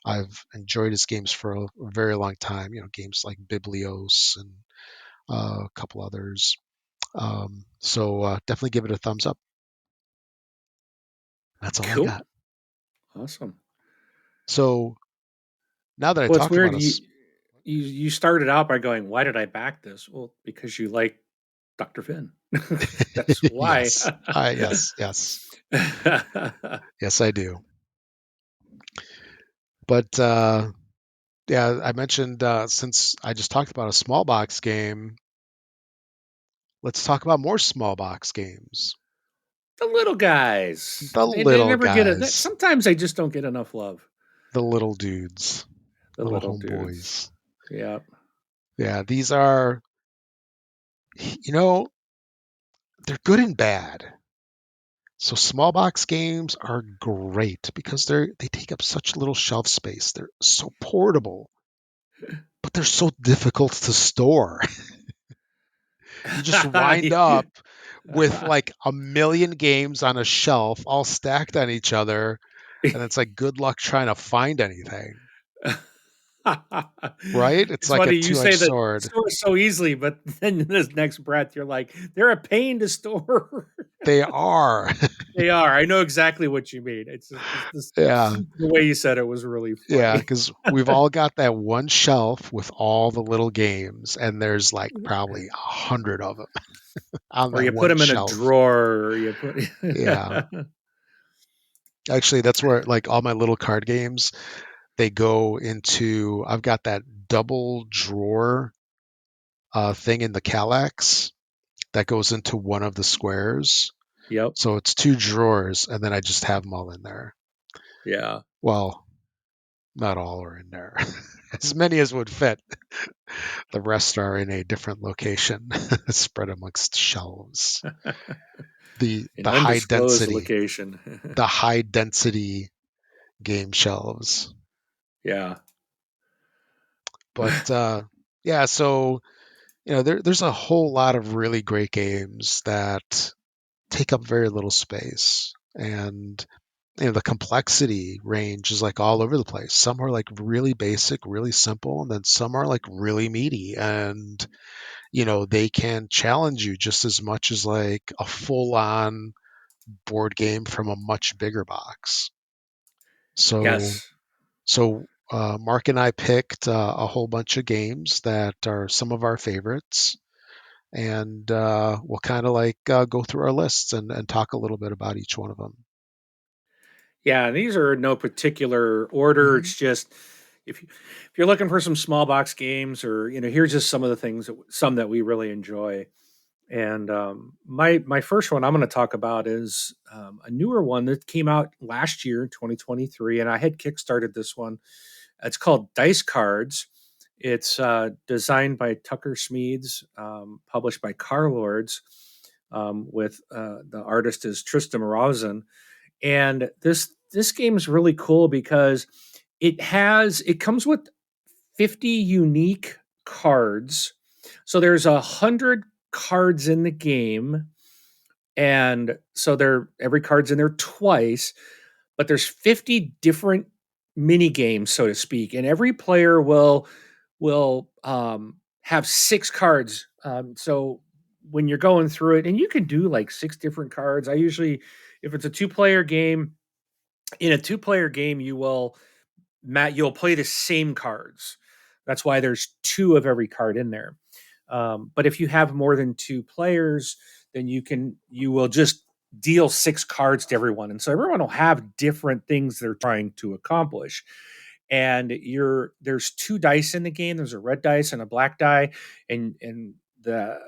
I've enjoyed his games for a very long time. Games like Biblios and a couple others. So definitely give it a thumbs up. That's all I Cool. got. Awesome. So now that I Well, it's talked weird. about You started out by going, "Why did I back this?" Well, because you like Dr. Finn. That's why. yes, yes, yes, I do. But yeah, I mentioned since I just talked about a small box game, let's talk about more small box games. The little guys. The They little never get it. guys, Sometimes they just don't get enough love. the little dudes, The little little dudes. homeboys. Yeah. Yeah, these are, you know, they're good and bad. So small box games are great because they take up such little shelf space. They're so portable, but they're so difficult to store. You just wind up with like a million games on a shelf all stacked on each other, and it's like good luck trying to find anything, right? It's It's like a funny you say two-edged that sword. store so easily, but then in this next breath, you're like, they're a pain to store. They are. They are. I know exactly what you mean. Yeah. The way you said it was really Yeah, funny. because we've all got that one shelf with all the little games, and there's like probably 100 of them on Or that you put one them in a shelf. drawer, or you put. Yeah. Actually, that's where like all my little card games, they go into. I've got that double drawer thing in the Kallax that goes into one of the squares. Yep. So it's 2 drawers, and then I just have them all in there. Yeah. Well, not all are in there. As many as would fit. The rest are in a different location, spread amongst shelves. The An the high undisclosed density, location. the high density game shelves. Yeah. But yeah, so there's a whole lot of really great games that take up very little space, and the complexity range is like all over the place. Some are like really basic, really simple, and then some are like really meaty, and they can challenge you just as much as like a full on board game from a much bigger box. So Yes. Mark and I picked a whole bunch of games that are some of our favorites, and we'll kind of like go through our lists and talk a little bit about each one of them. Yeah, these are in no particular order. Hmm. It's just if you're looking for some small box games, or here's just some of the things some that we really enjoy. And my first one I'm going to talk about is a newer one that came out last year, 2023, and I had kickstarted this one. It's called Dice Cards. It's designed by Tucker Smeeds, published by Car Lords, with the artist is Tristan Rosen. And this game is really cool because it comes with 50 unique cards. So there's 100 cards in the game, and so they're every card's in there twice, but there's 50 different mini games, so to speak, and every player will have 6 cards. So when you're going through it, and you can do like 6 different cards. I usually, if it's a two-player game, in a two-player game, you'll play the same cards. That's why there's 2 of every card in there. But if you have more than 2 players, then you will just deal 6 cards to everyone, and so everyone will have different things they're trying to accomplish. And there's 2 dice in the game. There's a red dice and a black die, and the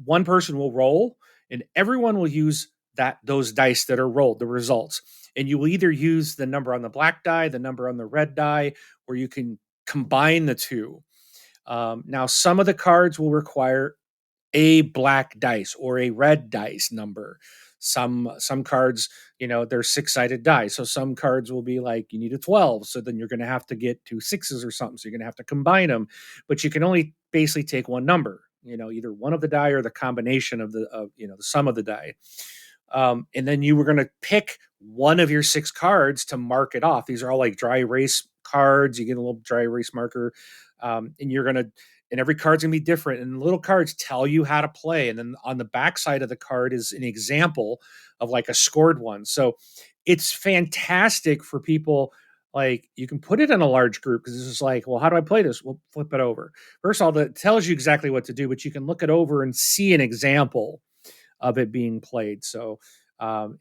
one person will roll, and everyone will use those dice that are rolled, the results. And you will either use the number on the black die, the number on the red die, or you can combine the two. Now, some of the cards will require a black dice or a red dice number. Some cards, they're 6-sided dice. So some cards will be like you need a 12. So then you're going to have to get 2 6s or something. So you're going to have to combine them, but you can only basically take one number. Either one of the die or the combination of the sum of the die. And then you were going to pick one of your 6 cards to mark it off. These are all like dry erase cards. You get a little dry erase marker, and you're going to, and every card's gonna be different. And the little cards tell you how to play. And then on the back side of the card is an example of like a scored one. So it's fantastic for people. Like you can put it in a large group because it's just like, well, how do I play this? We'll flip it over. First of all, that tells you exactly what to do, but you can look it over and see an example of it being played. So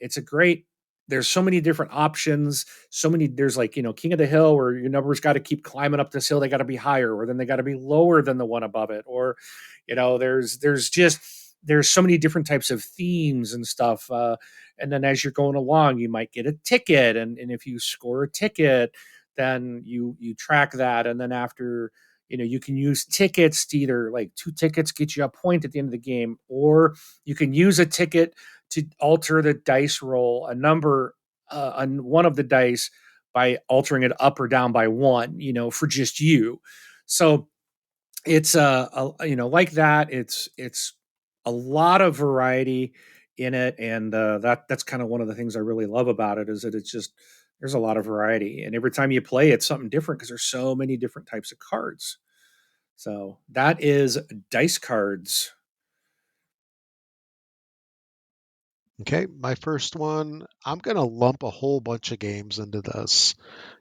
it's a great. There's so many different options. There's like, King of the Hill, where your numbers got to keep climbing up this hill. They got to be higher, or then they got to be lower than the one above it. Or, there's so many different types of themes and stuff. And then as you're going along, you might get a ticket. And if you score a ticket, then you track that. And then after, you can use tickets to either like 2 tickets get you a point at the end of the game, or you can use a ticket to alter the dice roll, a number on one of the dice, by altering it up or down by 1, for just you. So it's like that. It's a lot of variety in it, and that's kind of one of the things I really love about it, is that it's just there's a lot of variety, and every time you play, it's something different because there's so many different types of cards. So that is Dice Cards. Okay, my first one, I'm going to lump a whole bunch of games into this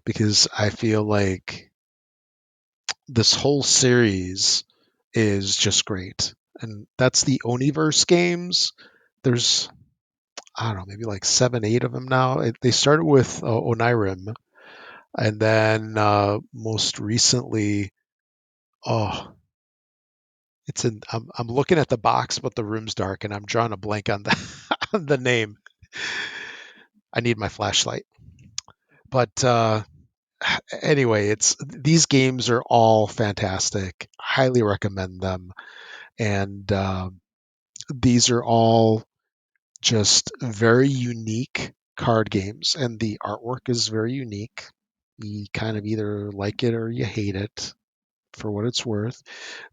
because I feel like this whole series is just great. And that's the Oniverse games. There's, I don't know, maybe like 7, 8 of them now. They started with Onirim, and then most recently, oh, I'm looking at the box, but the room's dark, and I'm drawing a blank on the on the name. I need my flashlight. But anyway, it's these games are all fantastic. Highly recommend them, and these are all just very unique card games, and the artwork is very unique. You kind of either like it or you hate it, for what it's worth.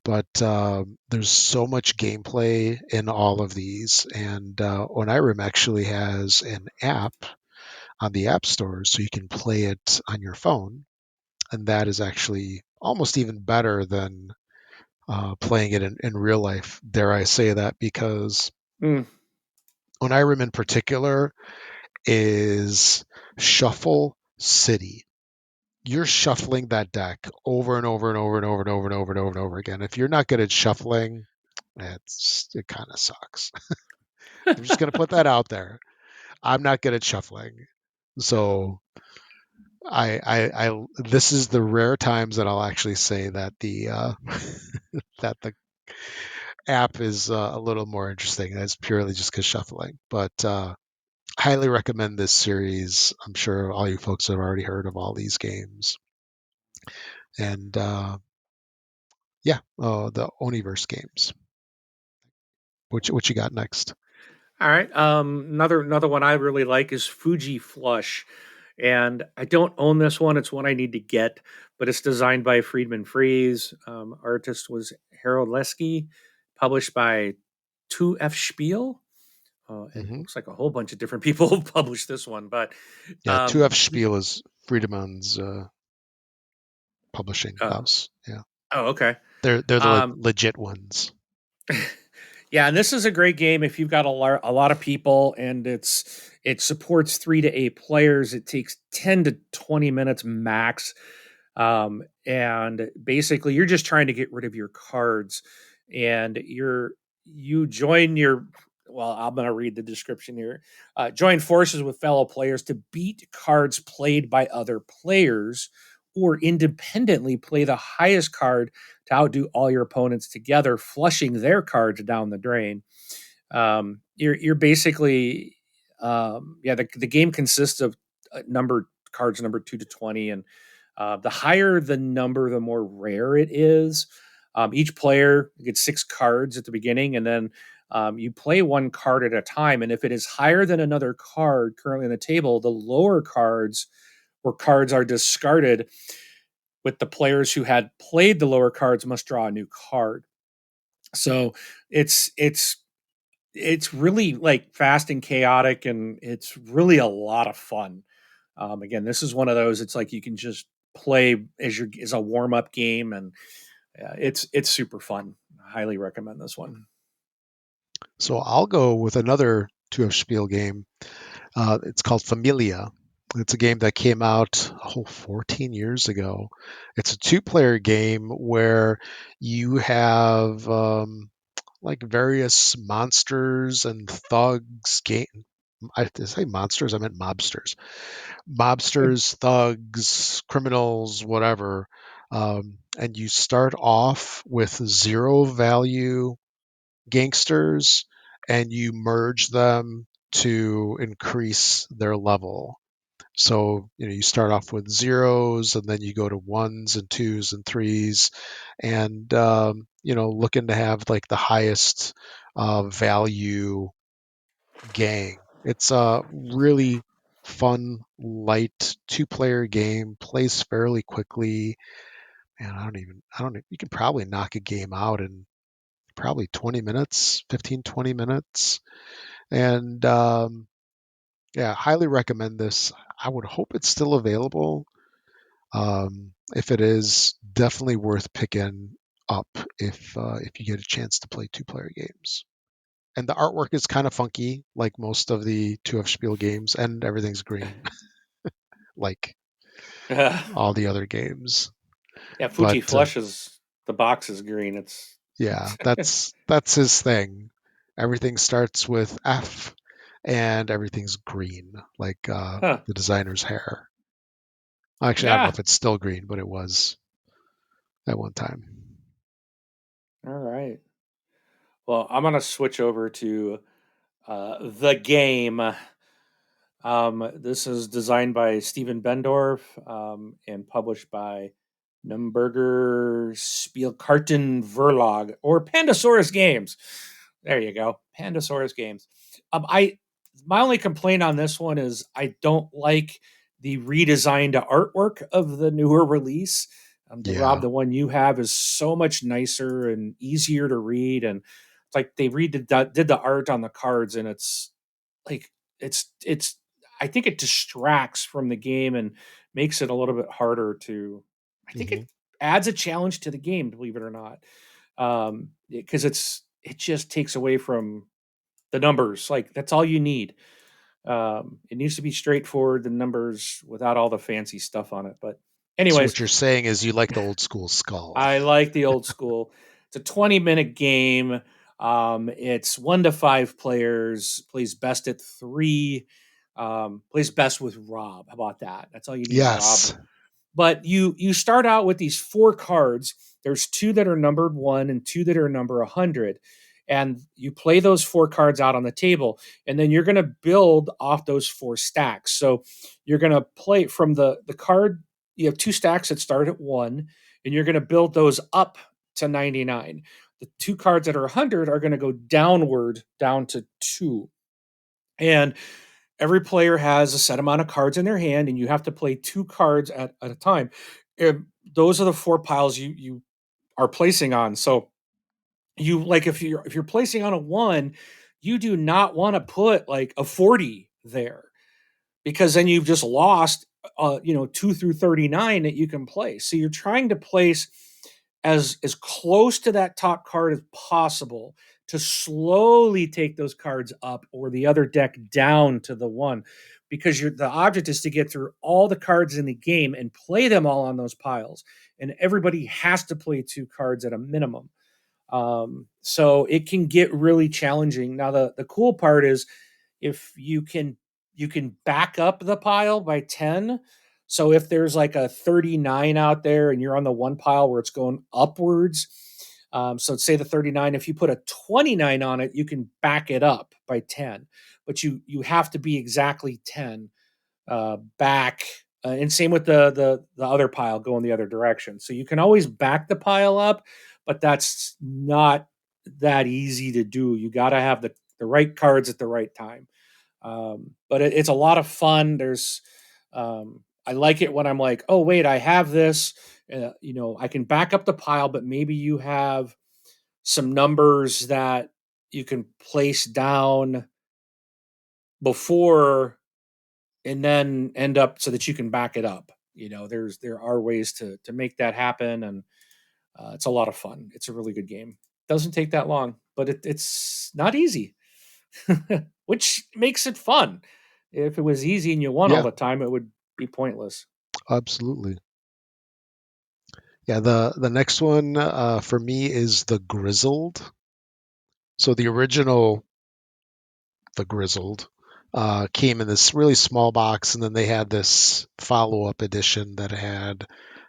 But there's so much gameplay in all of these, and Onirim actually has an app on the app stores, so you can play it on your phone, and that is actually almost even better than playing it in real life. Dare I say that? Because Mm. Onirim in particular is Shuffle City. You're shuffling that deck over and over and over and over and over and over and over and over again. If you're not good at shuffling, it kind of sucks. I'm just gonna put that out there. I'm not good at shuffling, so I this is the rare times that I'll actually say that the that the app is a little more interesting. That's purely just because shuffling, but highly recommend this series. I'm sure all you folks have already heard of all these games. And yeah, the Oniverse games. What you got next? All right. Another one I really like is Fuji Flush, and I don't own this one. It's one I need to get, but it's designed by Friedman Freeze. Artist was Harold Lesky, published by 2F Spiel. And it Hmm. looks like a whole bunch of different people published this one, but Yeah, 2F y- Spiel is Friedemann's publishing uh, house. Yeah, oh, okay. they're the Um, legit ones. yeah, and this is a great game if you've got a lot of people, and it supports 3 to 8 players. It takes 10 to 20 minutes max, and basically you're just trying to get rid of your cards, and you join your. Well, I'm going to read the description here. Join forces with fellow players to beat cards played by other players, or independently play the highest card to outdo all your opponents together, flushing their cards down the drain. You're basically yeah. The game consists of number cards number 2 to 20, and the higher the number, the more rare it is. Each player gets 6 cards at the beginning, and then you play one card at a time. And if it is higher than another card currently on the table, the lower cards or cards are discarded, with the players who had played the lower cards must draw a new card. So it's it's it's really like fast and chaotic, and it's really a lot of fun. Again, this is one of those. It's like you can just play as a warm up game, and it's super fun. I highly recommend this one. So I'll go with another 2F Spiel game. It's called Familia. It's a game that came out 14 years ago. It's a two-player game where you have like various monsters and thugs. Did I say monsters? I meant mobsters. Mobsters, thugs, criminals, whatever. And you start off with zero value gangsters and you merge them to increase their level. So, you start off with zeros and then you go to ones and twos and threes and, looking to have like the highest value gang. It's a really fun, light two-player game, plays fairly quickly. And I don't know, you can probably knock a game out in probably 20 minutes, 15, 20 minutes. And yeah, highly recommend this. I would hope it's still available. If it is, definitely worth picking up if you get a chance to play two-player games. And the artwork is kind of funky, like most of the 2F Spiel games, and everything's green, like all the other games. Yeah, But Fuji Flush is the box is green. It's yeah, that's his thing. Everything starts with F, and everything's green, like huh. the designer's hair. Actually, I don't know Yeah. if it's still green, but it was at one time. All right. Well, I'm gonna switch over to the game. This is designed by Steven Bendorf, and published by Nürnberger Spielkarten Verlag, or Pandasaurus Games. There you go, Pandasaurus Games. I My only complaint on this one is I don't like the redesigned artwork of the newer release. The Yeah. one you have is so much nicer and easier to read, and it's like they did the art on the cards, and it's like it's I think it distracts from the game and makes it a little bit harder to. I think Hmm. it adds a challenge to the game, believe it or not, because it just takes away from the numbers. Like that's all you need. It needs to be straightforward, the numbers without all the fancy stuff on it. But So anyways, what you're saying is you like the old school skull. I like the old school. It's a 20-minute game. It's 1 to 5 players, plays best at 3, plays best with Rob. How about that? That's all you need, Rob. Yes. But you start out with these 4 cards. There's 2 that are numbered 1 and 2 that are number 100. And you play those 4 cards out on the table, and then you're going to build off those 4 stacks. So you're going to play from the card. you have two stacks that start at 1, and you're going to build those up to 99. The two cards that are 100 are going to go downward down to 2. And every player has a set amount of cards in their hand, and you have to play 2 cards at a time. And those are the 4 piles you are placing on. So you like if you're placing on a 1, you do not want to put like a 40 there, because then you've just lost 2 through 39 that you can place. So you're trying to place as close to that top card as possible to slowly take those cards up or the other deck down to the 1, because the object is to get through all the cards in the game and play them all on those piles, and everybody has to play 2 cards at a minimum. So it can get really challenging. Now the cool part is if you can back up the pile by 10. So if there's like a 39 out there and you're on the one pile where it's going upwards, so say the 39, if you put a 29 on it, you can back it up by 10, but you have to be exactly 10 back. And same with the other pile going the other direction. So you can always back the pile up, but that's not that easy to do. You got to have the right cards at the right time. But it's a lot of fun. I like it when I'm like, oh wait, I have this. I can back up the pile, but maybe you have some numbers that you can place down before and then end up so that you can back it up. There are ways to make that happen, and it's a lot of fun. It's a really good game. Doesn't take that long, but it's not easy, which makes it fun. If it was easy and you won all Yeah, the time, it would be pointless. absolutely. Yeah, the next one for me is the Grizzled. So the original, the Grizzled, came in this really small box, and then they had this follow-up edition that had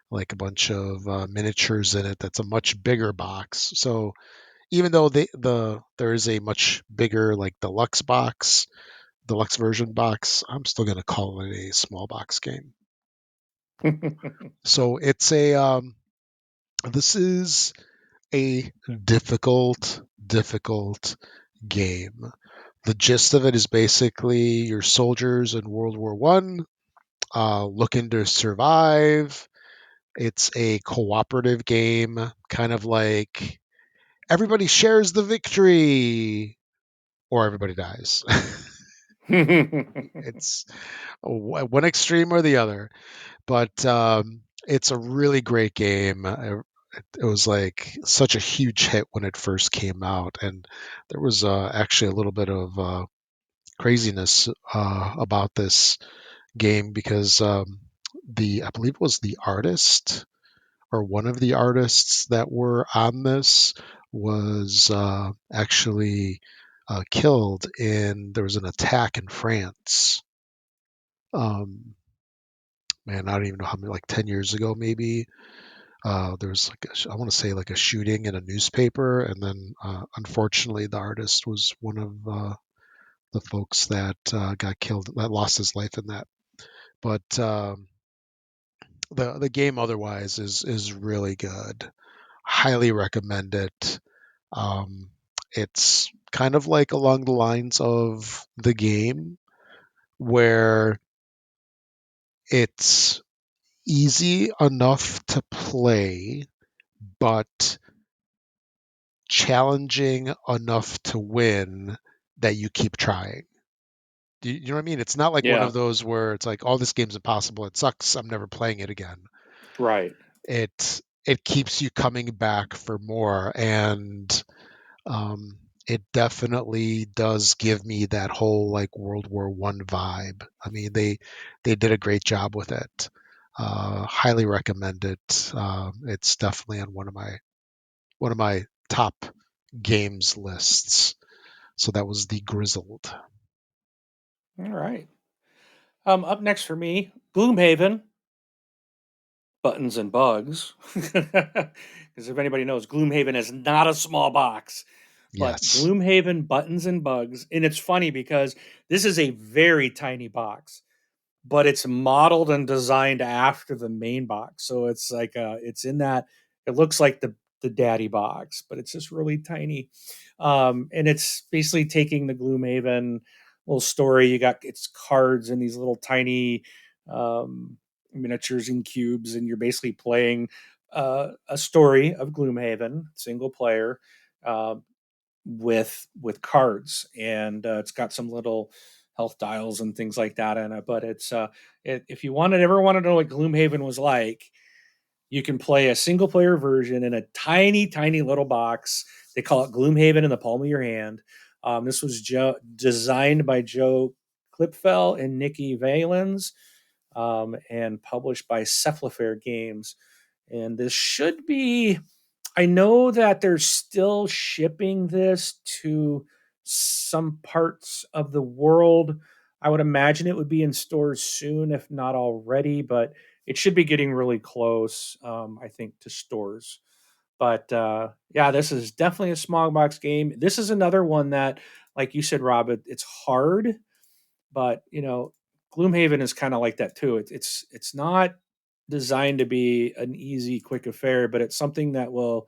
like a bunch of miniatures in it. That's a much bigger box. So even though there is a much bigger like deluxe version box, I'm still gonna call it a small box game. So it's a this is a difficult game. The gist of it is basically your soldiers in World War One looking to survive. It's a cooperative game, kind of like everybody shares the victory or everybody dies. It's one extreme or the other, but it's a really great game. It was like such a huge hit when it first came out, and there was actually a little bit of craziness about this game because the I believe it was the artist or one of the artists that were on this was actually killed in there was an attack in France. Um, Man, I don't even know how many, like 10 years ago, maybe. There was like I want to say like a shooting in a newspaper, and then unfortunately, the artist was one of the folks that got killed, that lost his life in that. But the game otherwise is really good. Highly recommend it. Um, it's kind of like along the lines of the game where it's easy enough to play, but challenging enough to win that you keep trying. Do you know what I mean? It's not like one Yeah, of those where it's like, oh, this game's impossible. It sucks. I'm never playing it again. right. It keeps you coming back for more, and it definitely does give me that whole like World War One vibe. I mean, they did a great job with it. Highly recommend it. It's definitely on one of my top games lists. So that was the Grizzled. All right. Up next for me, Gloomhaven, Buttons and Bugs. Because if anybody knows, Gloomhaven is not a small box, but Yes. Gloomhaven, Buttons and Bugs. And it's funny because this is a very tiny box, but it's modeled and designed after the main box. So it's like it's in that it looks like the daddy box, but it's just really tiny. And it's basically taking the Gloomhaven little story. You got it's cards and these little tiny miniatures and cubes, and you're basically playing a story of Gloomhaven, single player, uh, with cards, and it's got some little health dials and things like that in it. But if you wanted to know what Gloomhaven was like, you can play a single player version in a tiny, tiny little box. They call it Gloomhaven in the palm of your hand. This was designed by Joe Klipfel and Nikki Valens, and published by Cephalofair Games. And this should be, I know that they're still shipping this to some parts of the world. I would imagine it would be in stores soon, if not already, but it should be getting really close, I think, to stores. But yeah, this is definitely a small box game. This is another one that, like you said, Rob, it's hard, but Gloomhaven is kind of like that too. It's not designed to be an easy, quick affair, but it's something that will,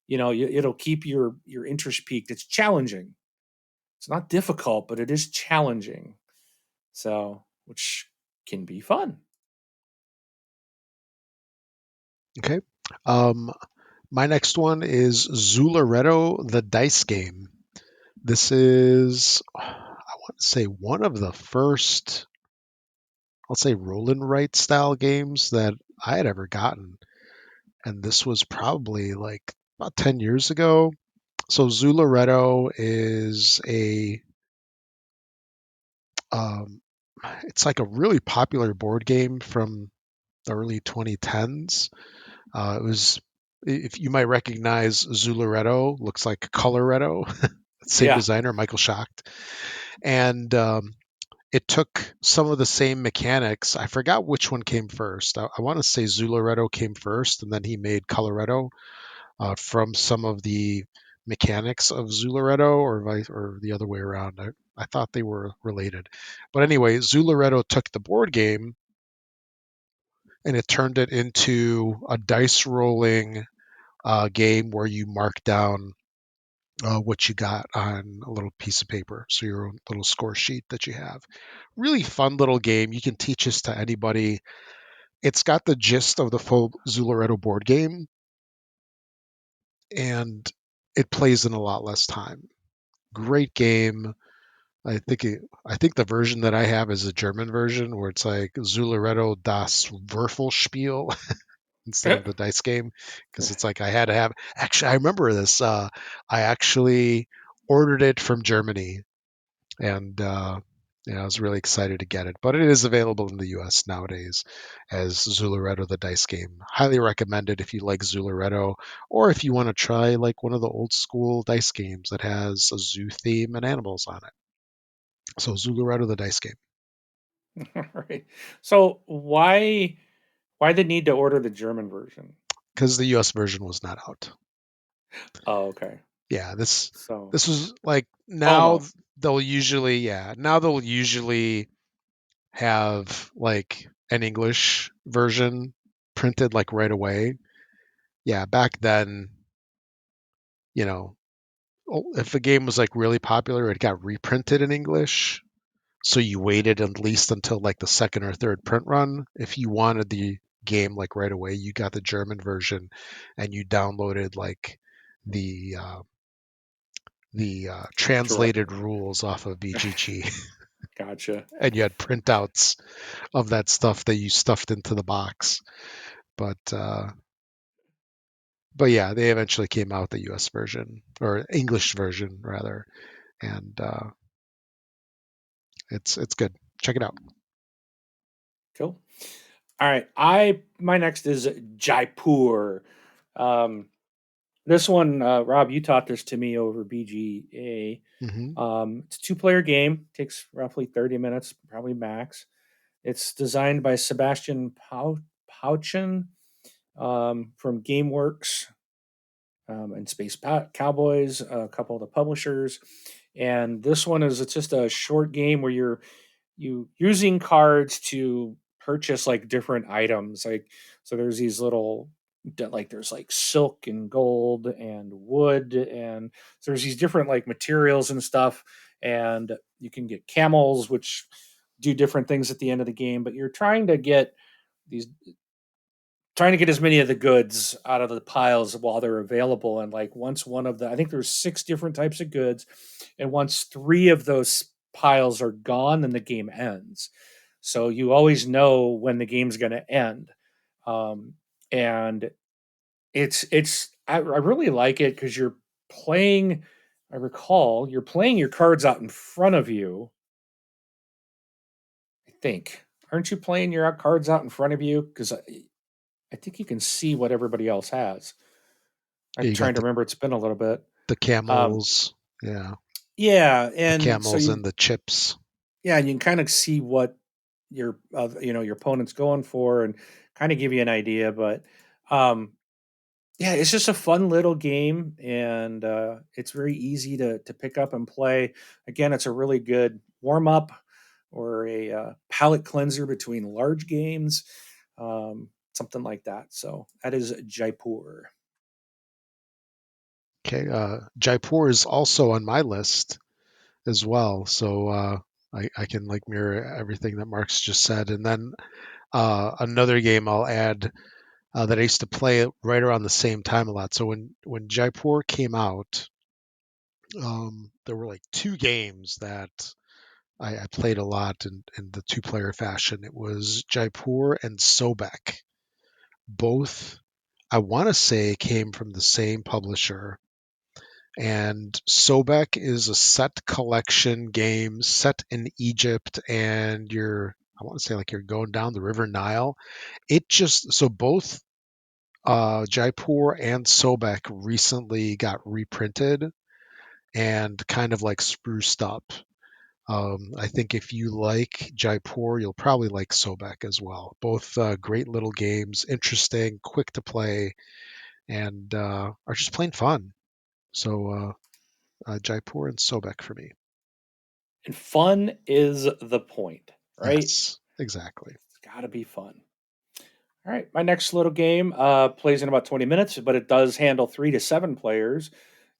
it'll keep your interest peaked. It's challenging. It's not difficult, but it is challenging. So, which can be fun. Okay. Um, my next one is Zularetto, the dice game. This is, I want to say, one of the first, I'll say, roll and write style games that I had ever gotten. And this was probably like about 10 years ago. So Zularetto is um, it's like a really popular board game from the early 2010s. It was, if you might recognize Zularetto, looks like Coloretto, same Yeah. designer, Michael Schacht. And it took some of the same mechanics. I forgot which one came first. I want to say Zularetto came first, and then he made Coloretto from some of the mechanics of Zularetto, or the other way around. I thought they were related, but anyway, Zularetto took the board game and it turned it into a dice rolling game where you mark down what you got on a little piece of paper. So your own little score sheet that you have. Really fun little game. You can teach this to anybody. It's got the gist of the full Zularetto board game, and it plays in a lot less time. Great game. I think the version that I have is a German version where it's like Zularetto das Würfelspiel instead of the dice game, because it's like I had to have. Actually, I remember this. I actually ordered it from Germany, and I was really excited to get it. But it is available in the U.S. nowadays as Zularetto the dice game. Highly recommended if you like Zularetto, or if you want to try like one of the old school dice games that has a zoo theme and animals on it. So Zularetto the dice game, All right. So why the need to order the German version? because the U.S. version was not out. Oh, okay. Yeah, So this was like now FOMO. now they'll usually have like an English version printed like right away. Yeah, back then, you know, if a game was like really popular, it got reprinted in English. So you waited at least until like the second or third print run. If you wanted the game like right away, you got the German version and you downloaded like the uh, the Direct. translated rules off of BGG, Gotcha. and you had printouts of that stuff that you stuffed into the box. But but yeah, they eventually came out the U.S. version or English version rather, and it's good. Check it out. Cool. All right. I my next is Jaipur. Um, this one, Rob, you taught this to me over Hmm. BGA. It's a two-player game. Takes roughly 30 minutes, probably max. It's designed by Sebastian Pauchen, from GameWorks, and Cowboys, a couple of the publishers. And this one is it's just a short game where you using cards to purchase like different items. Like so, there's these little like there's like silk and gold and wood, and so there's these different like materials and stuff, and you can get camels, which do different things at the end of the game. But you're these trying to get as many of the goods out of the piles while they're available. And like once one of the, I think there's six different types of goods, and once three of those piles are gone, then the game ends. So you always know when the game's going to end. Um, and I really like it because you're playing. I recall you're playing your cards out in front of you. I think, aren't you playing your cards out in front of you? Because I think you can see what everybody else has. Yeah, I'm you got trying to remember. It's been a little bit. the Um, camels. Yeah, yeah, the and so camels and the chips. yeah, and you can kind of see what your opponent's going for, and kind of give you an idea. But um, yeah, it's just a fun little game, and it's very easy to pick up and play. Again, it's a really good warm up or a palate cleanser between large games, something like that. So that is Jaipur. Okay, Jaipur is also on my list as well. So I can like mirror everything that Mark's just said. And then another game I'll add that I used to play right around the same time a lot. So when Jaipur came out, there were like two games that I played a lot in the two-player fashion. It was Jaipur and Sobek. Both, I want to say, came from the same publisher. And Sobek is a set collection game set in Egypt, and I want to say like you're going down the River Nile. It just so both Jaipur and Sobek recently got reprinted and kind of like spruced up. I think if you like Jaipur, you'll probably like Sobek as well. Both great little games, interesting, quick to play, and are just plain fun. So Jaipur and Sobek for me. And fun is the point, right? Yes, exactly. It's got to be fun. All right, my next little game plays in about 20 minutes, but it does handle 3 to 7 players.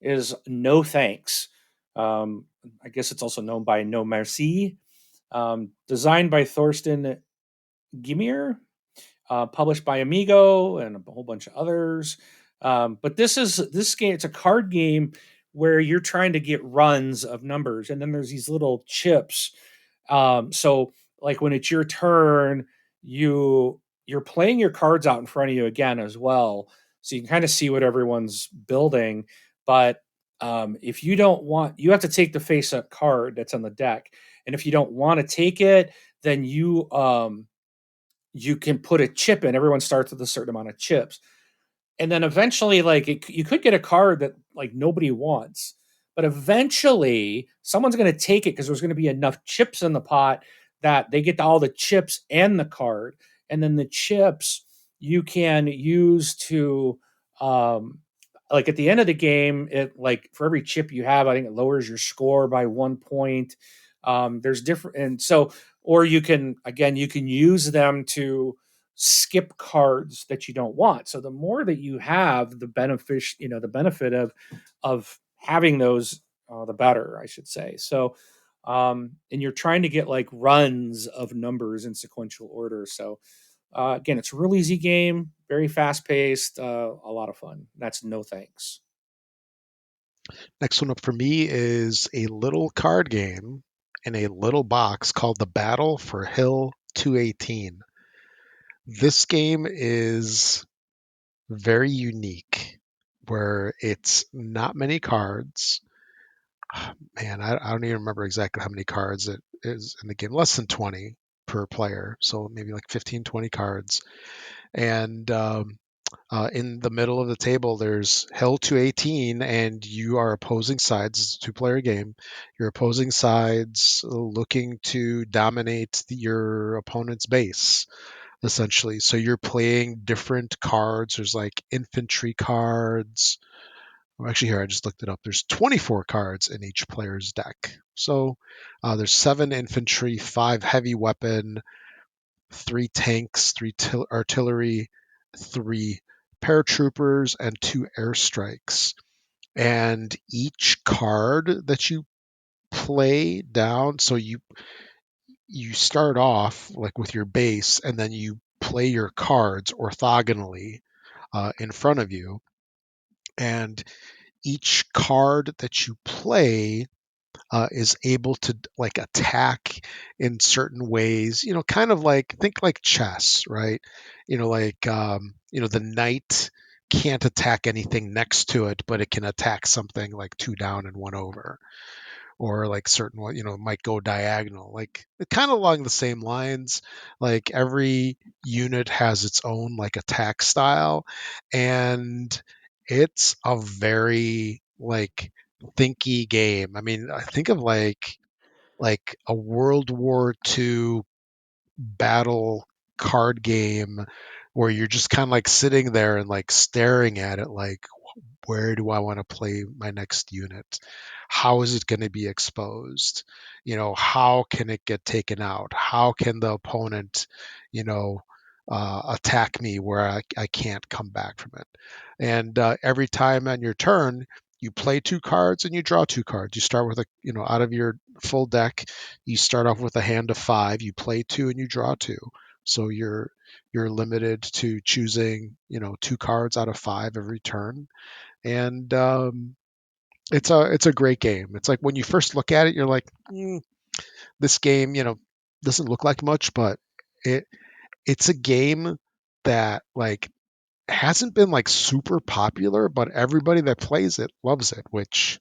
Is No Thanks. I guess it's also known by No Merci. Designed by Thorsten Gimir, published by Amigo and a whole bunch of others. But this game. It's a card game where you're trying to get runs of numbers, and then there's these little chips. So like when it's your turn, you're playing your cards out in front of you again as well, so you can kind of see what everyone's building. But if you don't want, you have to take the face up card that's on the deck, and if you don't want to take it, then you can put a chip in. Everyone starts with a certain amount of chips, and then eventually, like you could get a card that like nobody wants, but eventually someone's going to take it because there's going to be enough chips in the pot that they get all the chips and the card, and then the chips you can use to um like at the end of the game, it like for every chip you have, I think it lowers your score by 1 point. There's different, and so or you can again you can use them to skip cards that you don't want. So the more that you have, the benefit of having those, the better, I should say. So, and you're trying to get like runs of numbers in sequential order. So, again, it's a real easy game, very fast paced, a lot of fun. That's No Thanks. Next one up for me is a little card game in a little box called The Battle for Hill 218. This game is very unique, where it's not many cards. Man, I don't even remember exactly how many cards it is in the game. Less than 20 per player, so maybe like 15, 20 cards. And in the middle of the table, there's Hell to 18, and you are opposing sides. It's a two-player game. You're opposing sides looking to dominate your opponent's base, essentially. So you're playing different cards. There's like infantry cards, well, actually, here I just looked it up. There's 24 cards in each player's deck. So there's 7 infantry, 5 heavy weapon, 3 tanks, 3 artillery, 3 paratroopers, and 2 airstrikes. And each card that you play down, so you start off like with your base, and then you play your cards orthogonally in front of you, and each card that you play is able to like attack in certain ways. Kind of like think like chess, right? The knight can't attack anything next to it, but it can attack something like 2 down and 1 over, or like certain might go diagonal, like kind of along the same lines. Like every unit has its own like attack style, and it's a very like thinky game. I mean, I think of like a World War II battle card game where you're just kind of like sitting there and like staring at it like, where do I want to play my next unit? How is it going to be exposed? How can it get taken out? How can the opponent, you know, attack me where I can't come back from it? And every time on your turn, you play 2 cards and you draw 2 cards. You start with out of your full deck, you start off with a hand of 5. You play 2 and you draw 2. So you're limited to choosing 2 cards out of 5 every turn. And it's a great game. It's like when you first look at it, you're like, this game, doesn't look like much, but it it's a game that like hasn't been like super popular, but everybody that plays it loves it, which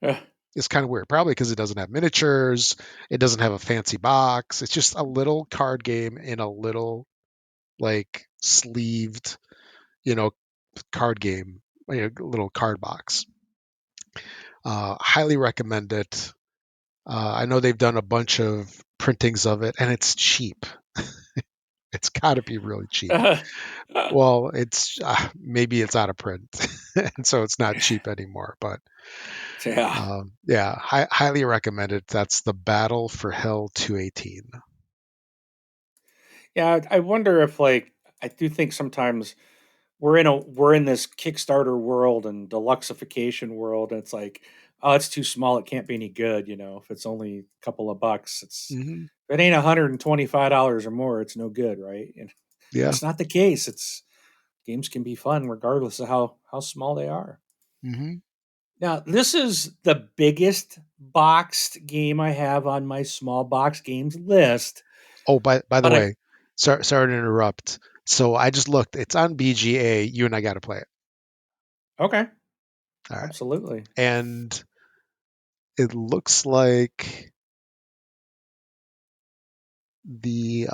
Uh, is kind of weird. Probably because it doesn't have miniatures, it doesn't have a fancy box. It's just a little card game in a little like sleeved, you know, card game, little card box. Highly recommend it. I know they've done a bunch of printings of it, and it's cheap. It's got to be really cheap. uh, Well, it's maybe it's out of print, and so it's not cheap anymore. But yeah. yeah, highly recommended. That's the Battle for Hell 218. Yeah, I wonder if like I do think sometimes we're in this Kickstarter world and deluxeification world, and it's like, oh, it's too small, it can't be any good, if it's only a couple of bucks, Hmm. if it ain't $125 or more, it's no good, right? And Yeah. that's not the case. It's games can be fun regardless of how small they are. Hmm. Now, this is the biggest boxed game I have on my small box games list, Oh, by the but I way, sorry to interrupt. So I just looked. It's on BGA. You and I got to play it. okay, All right. absolutely. And it looks the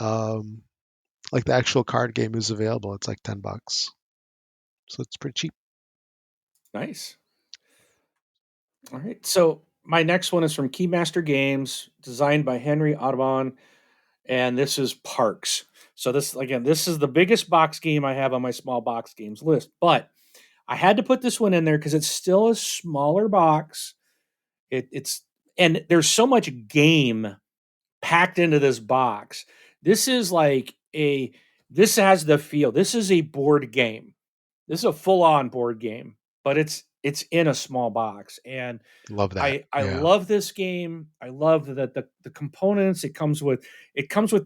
like the actual card game is available. It's like $10, so it's pretty cheap. Nice. All right. So my next one is from Keymaster Games, designed by Henry Audubon, and this is Parks. So this is the biggest box game I have on my small box games list, but I had to put this one in there because it's still a smaller box. It's and there's so much game packed into this box. This is like a this has the feel. This is a board game. This is a full-on board game, but it's in a small box. And Love that. I Yeah. love this game. I love that the components it comes with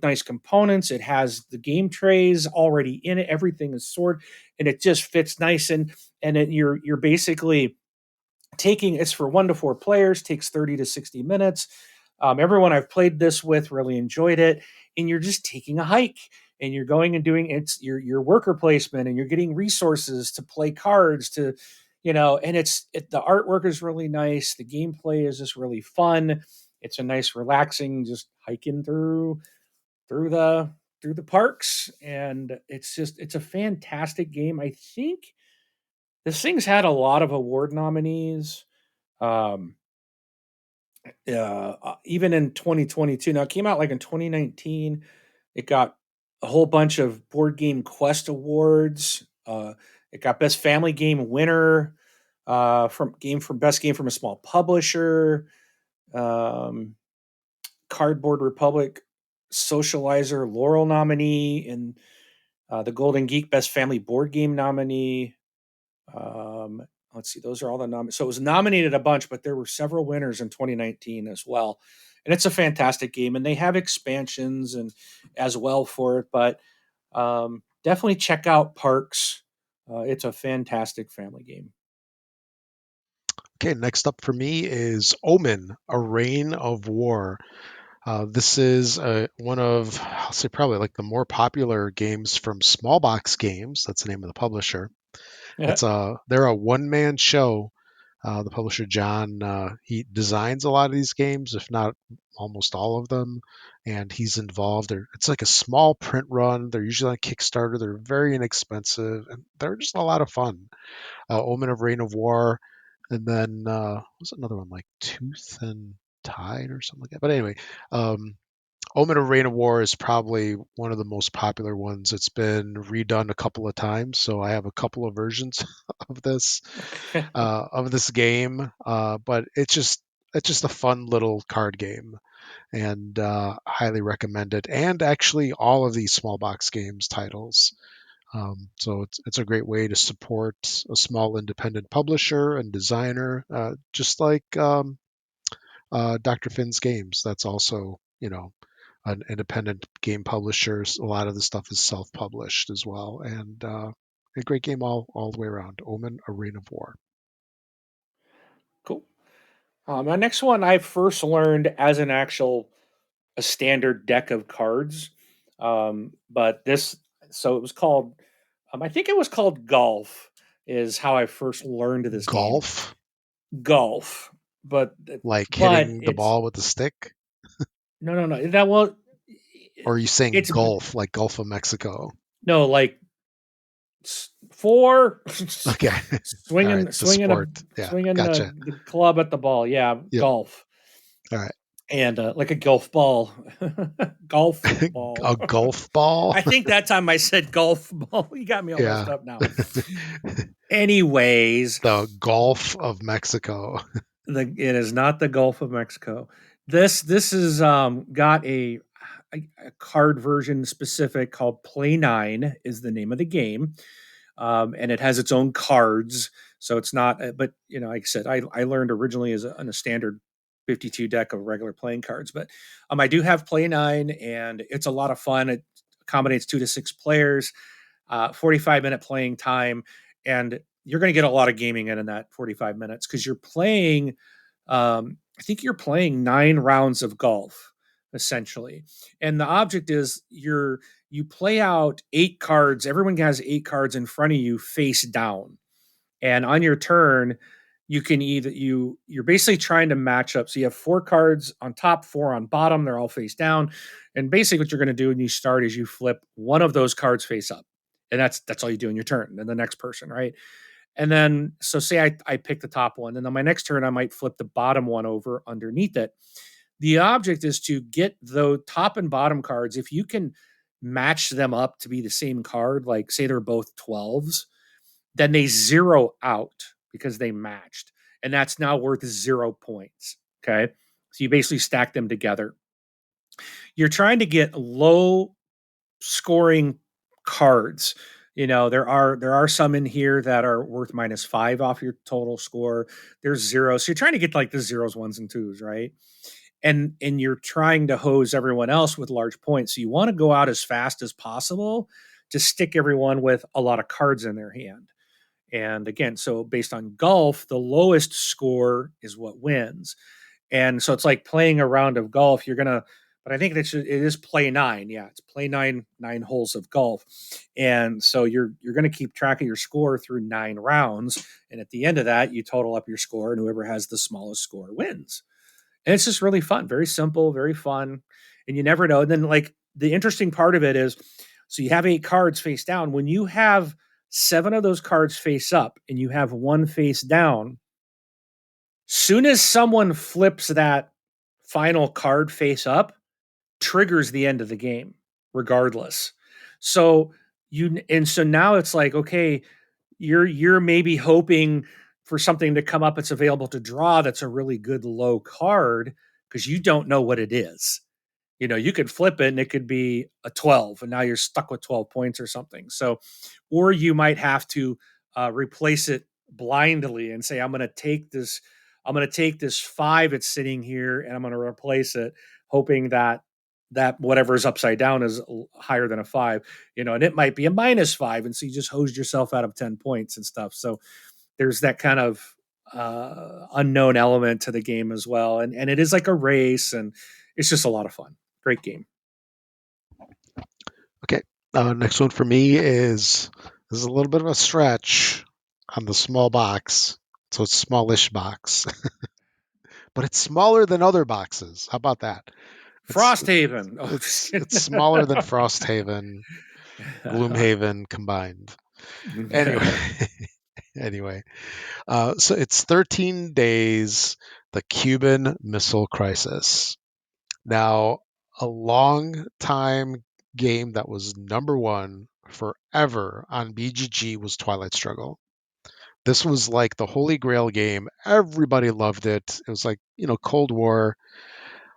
nice components. It has the game trays already in it. Everything is sorted, and it just fits nice. And you're basically taking it's for 1 to 4 players. Takes 30 to 60 minutes. Everyone I've played this with really enjoyed it, and you're just taking a hike. And you're going and doing your worker placement, and you're getting resources to play cards and the artwork is really nice. The gameplay is just really fun. It's a nice, relaxing, just hiking through the through the parks, and it's a fantastic game. I think this thing's had a lot of award nominees. Um, Even in 2022. Now it came out like in 2019. It got a whole bunch of Board Game Quest awards. It got Best Family Game winner. from best game from a small publisher, um, Cardboard Republic, Socializer, Laurel nominee, and the Golden Geek Best Family Board Game nominee. Let's see, those are all the nominees. So it was nominated a bunch, but there were several winners in 2019 as well. And it's a fantastic game, and they have expansions and as well for it. But definitely check out Parks. It's a fantastic family game. Okay, next up for me is Omen: A Reign of War. This is one of, I'll say, probably like the more popular games from Smallbox Games. That's the name of the publisher. Yeah. They're a one-man show. The publisher John, he designs a lot of these games, if not almost all of them, and he's involved. It's like a small print run. They're usually on Kickstarter. They're very inexpensive, and they're just a lot of fun. Omen of Reign of War, and then what's another one like Tooth and Tide or something like that. But anyway, um, Omen of Reign of War is probably one of the most popular ones. It's been redone a couple of times, so I have a couple of versions of Okay. this game. But it's just a fun little card game, and highly recommend it. And actually, all of these small box games titles. So it's a great way to support a small independent publisher and designer, just like Dr. Finn's Games. That's also, an independent game publisher. A lot of the stuff is self-published as well, and a great game all the way around. Omen: A Reign of War. Cool. My next one I first learned as an actual a standard deck of cards. But this, so it was called, I think it was called Golf, is how I first learned this game. Golf, Golf, but like but hitting the it's ball with the stick, no that well, or are you saying it's golf, like Gulf of Mexico? no like four Okay, all right, the sport. Yeah, swinging gotcha. the club at the ball. Yeah, Yep. golf. All right. And like a golf ball, golf ball. A golf ball. I think that time I said golf ball. You got me all messed Yeah. up now. Anyways, The Gulf of Mexico. it is not the Gulf of Mexico. This is got a card version specific called Play Nine is the name of the game, and it has its own cards. So it's not, but like I said, I learned originally as on a standard 52 deck of regular playing cards, but I do have Play Nine, and it's a lot of fun. It accommodates 2 to 6 players, 45-minute playing time, and you're going to get a lot of gaming in that 45 minutes because you're playing. I think you're playing 9 rounds of golf essentially, and the object is you play out 8 cards. Everyone has 8 cards in front of you face down, and on your turn you can either you're basically trying to match up. So you have 4 cards on top, 4 on bottom, they're all face down, and basically what you're going to do when you start is you flip one of those cards face up, and that's all you do in your turn, and the next person, right? And then so say I pick the top one, and then my next turn I might flip the bottom one over underneath it. The object is to get the top and bottom cards. If you can match them up to be the same card, like say they're both 12s, then they zero out because they matched. And that's now worth 0 points. Okay. So you basically stack them together. You're trying to get low scoring cards. There are some in here that are worth -5 off your total score. There's zero. So you're trying to get like the zeros, ones, and twos, right? And you're trying to hose everyone else with large points. So you want to go out as fast as possible to stick everyone with a lot of cards in their hand. And again, so based on golf, the lowest score is what wins. And so it's like playing a round of golf. But I think it is play nine. Yeah, it's play nine holes of golf. And so you're going to keep track of your score through 9 rounds. And at the end of that, you total up your score, and whoever has the smallest score wins. And it's just really fun, very simple, very fun. And you never know. And then, like, the interesting part of it is so you have 8 cards face down. When you have 7 of those cards face up and you have one face down, soon as someone flips that final card face up, triggers the end of the game, regardless. So so now it's like, okay, you're maybe hoping for something to come up that's available to draw that's a really good low card because you don't know what it is. You could flip it and it could be a 12, and now you're stuck with 12 points or something. So, or you might have to replace it blindly and say, I'm going to take this five it's sitting here and I'm going to replace it, hoping that whatever is upside down is higher than a five, and it might be a -5. And so you just hosed yourself out of 10 points and stuff. So there's that kind of unknown element to the game as well. And it is like a race, and it's just a lot of fun. Great game. Okay. Next one for me is this is a little bit of a stretch on the small box. So it's smallish box, but it's smaller than other boxes. How about that? It's Frosthaven. Oh, it's smaller than Frosthaven, Gloomhaven combined. Anyway, anyway, so it's 13 days. The Cuban Missile Crisis. Now, a long time game that was number one forever on BGG was Twilight Struggle. This was like the holy grail game. Everybody loved it. It was like, Cold War,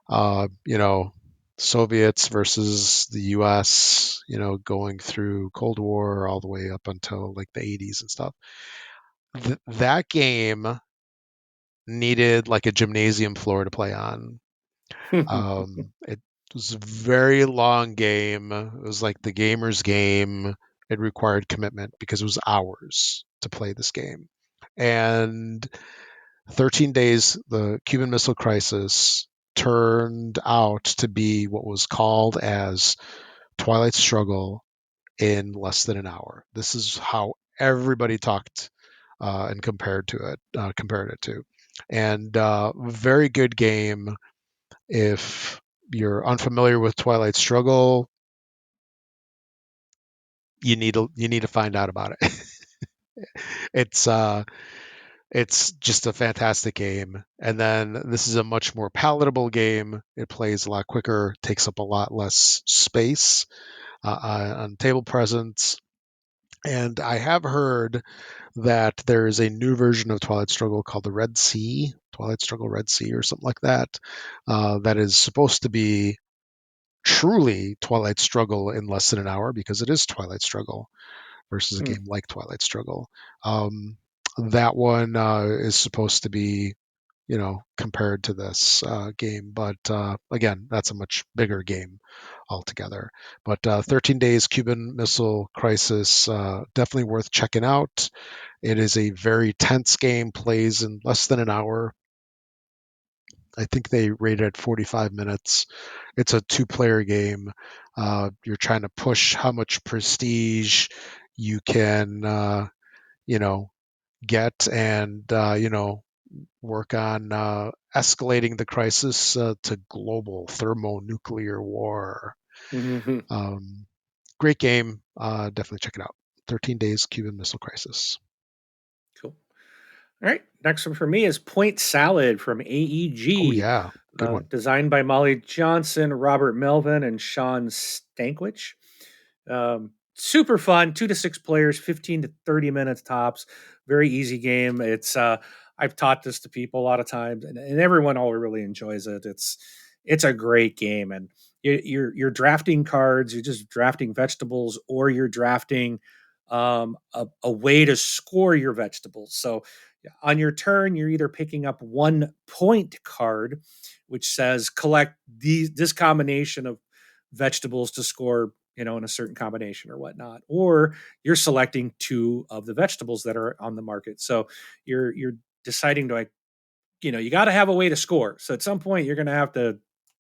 you know, Soviets versus the US, going through Cold War all the way up until like the 80s and stuff. That game needed like a gymnasium floor to play on. It was a very long game. It was like the gamer's game. It required commitment because it was hours to play this game. And 13 days, the Cuban Missile Crisis turned out to be what was called as Twilight Struggle in less than an hour. This is how everybody talked and compared it to. And very good game. If you're unfamiliar with Twilight Struggle, you need to find out about it. it's it's just a fantastic game. And then this is a much more palatable game. It plays a lot quicker, takes up a lot less space on table presence. And I have heard that there is a new version of Twilight Struggle called the Red Sea, Twilight Struggle Red Sea, or something like that, that is supposed to be truly Twilight Struggle in less than an hour because it is Twilight Struggle versus a game like Twilight Struggle. That one is supposed to be, compared to this game, but again, that's a much bigger game altogether. But 13 Days Cuban Missile Crisis, definitely worth checking out. It is a very tense game, plays in less than an hour. I think they rate it at 45 minutes. It's a two-player game. You're trying to push how much prestige you can, you know, get and, work on escalating the crisis to global thermonuclear war. Mhm. Great game. Definitely check it out. 13 Days Cuban Missile Crisis. Cool. All right. Next one for me is Point Salad from Oh, AEG, yeah. Good one. designed by Molly Johnson, Robert Melvin, and Sean Stankwich. Super fun, 2 to 6 players, 15 to 30 minutes tops. Very easy game. I've taught this to people a lot of times, and everyone all really enjoys it. It's a great game, and you're drafting cards. You're just drafting vegetables, or you're drafting a way to score your vegetables. So on your turn, you're either picking up 1 point card, which says collect this combination of vegetables to score, in a certain combination or whatnot, or you're selecting two of the vegetables that are on the market. So you're deciding to, like, you got to have a way to score. So at some point, you're going to have to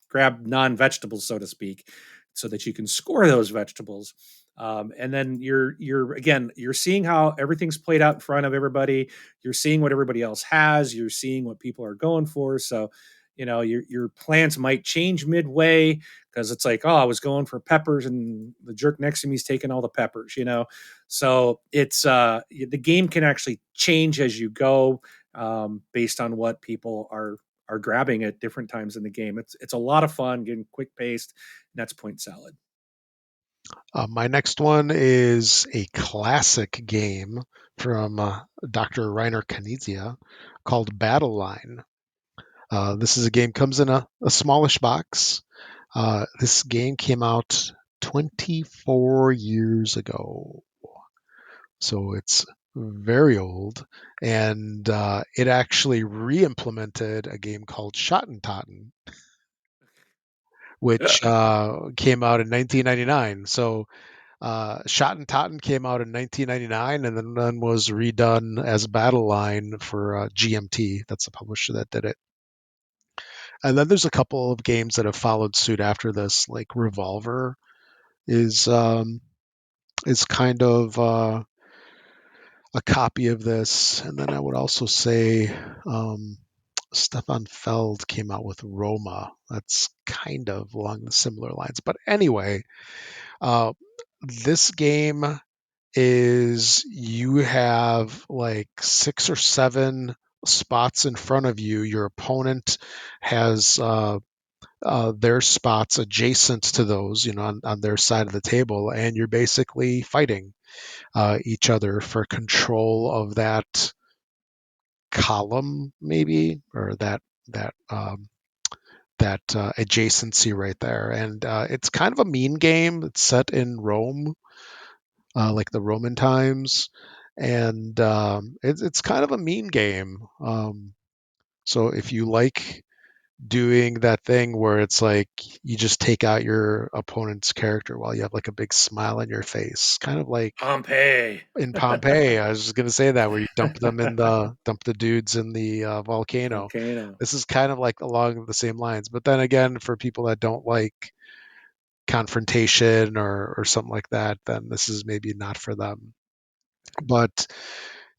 grab non-vegetables, so to speak, so that you can score those vegetables. And then you're seeing how everything's played out in front of everybody. You're seeing what everybody else has. You're seeing what people are going for. So, your plans might change midway because it's like, oh, I was going for peppers and the jerk next to me is taking all the peppers. So it's the game can actually change as you go, based on what people are grabbing at different times in the game. It's a lot of fun, getting quick paced, and that's Point Salad. My next one is a classic game from Dr. Reiner Knizia called Battle Line. This is a game comes in a smallish box. This game came out 24 years ago, so it's very old, and it actually re-implemented a game called Schottentotten, which came out in 1999. So Schottentotten came out in 1999 and then was redone as Battle Line for GMT. That's the publisher that did it. And then there's a couple of games that have followed suit after this, like Revolver is kind of a copy of this. And then I would also say Stefan Feld came out with Roma. That's kind of along the similar lines. But anyway, uh, this game is you have like 6 or 7 spots in front of you. Your opponent has their spots adjacent to those, on their side of the table, and you're basically fighting each other for control of that column, maybe, or that adjacency right there. And it's kind of a mean game. It's set in Rome, like the Roman times, and it's kind of a mean game. So if you like doing that thing where it's like you just take out your opponent's character while you have like a big smile on your face, kind of like Pompeii. in Pompeii. I was just gonna say that where you dump the dudes in the volcano. Volcano. This is kind of like along the same lines, but then again, for people that don't like confrontation or something like that, then this is maybe not for them. But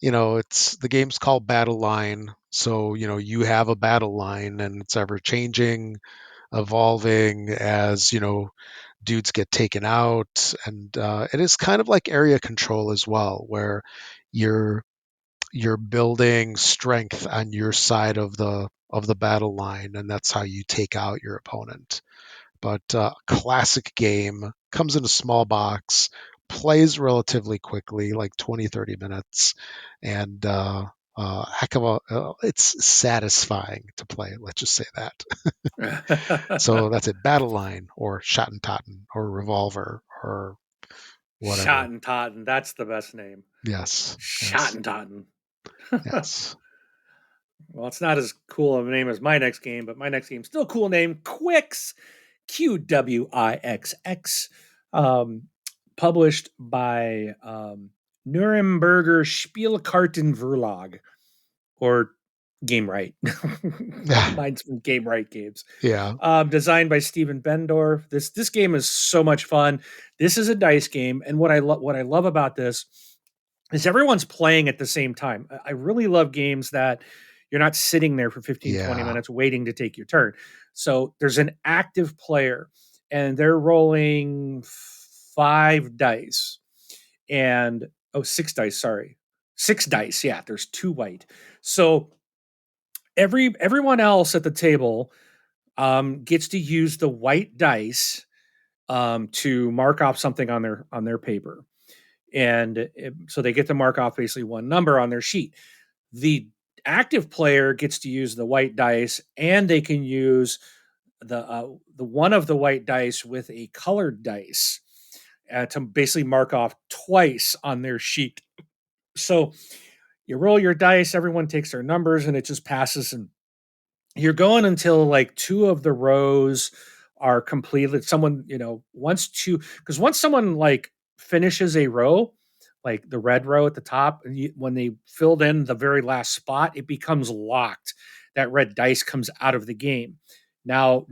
it's the game's called Battle Line, so you have a battle line and it's ever changing, evolving as dudes get taken out, and it is kind of like area control as well, where you're you're building strength on your side of the battle line, and that's how you take out your opponent. But classic game, comes in a small box, plays relatively quickly, like 20-30 minutes, and heck of it's satisfying to play. Let's just say that. So that's it. Battle Line or Schottentotten or Revolver or whatever. Schottentotten. That's the best name. Yes, yes, Schottentotten. yes. Well, it's not as cool of a name as my next game, but my next game still a cool name. Quix, Qwixx, published by Nuremberger Spielkarten Verlag, or Game Right. Yeah, Mine's from Game Right Games. yeah, Designed by Steven Bendorf. This game is so much fun. This is a dice game, and what I love about this is everyone's playing at the same time. I really love games that you're not sitting there for 15, 20 yeah, minutes waiting to take your turn. So there's an active player and they're rolling 5 dice and 6 dice, sorry. 6 dice. Yeah, there's 2 white. So everyone else at the table gets to use the white dice to mark off something on their paper, and so they get to mark off basically one number on their sheet. The active player gets to use the white dice, and they can use the one of the white dice with a colored dice to basically mark off twice on their sheet. So you roll your dice, everyone takes their numbers, and it just passes. And you're going until like 2 of the rows are completed. Someone, once someone like finishes a row, like the red row at the top, and when they filled in the very last spot, it becomes locked. That red dice comes out of the game. Now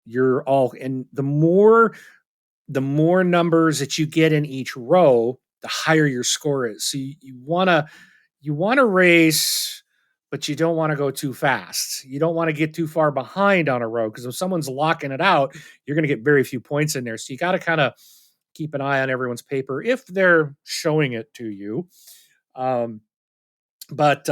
you're all, and the more numbers that you get in each row, the higher your score is. So you want to race, but you don't want to go too fast. You don't want to get too far behind on a row, because if someone's locking it out, you're going to get very few points in there. So you got to kind of keep an eye on everyone's paper if they're showing it to you. Um, but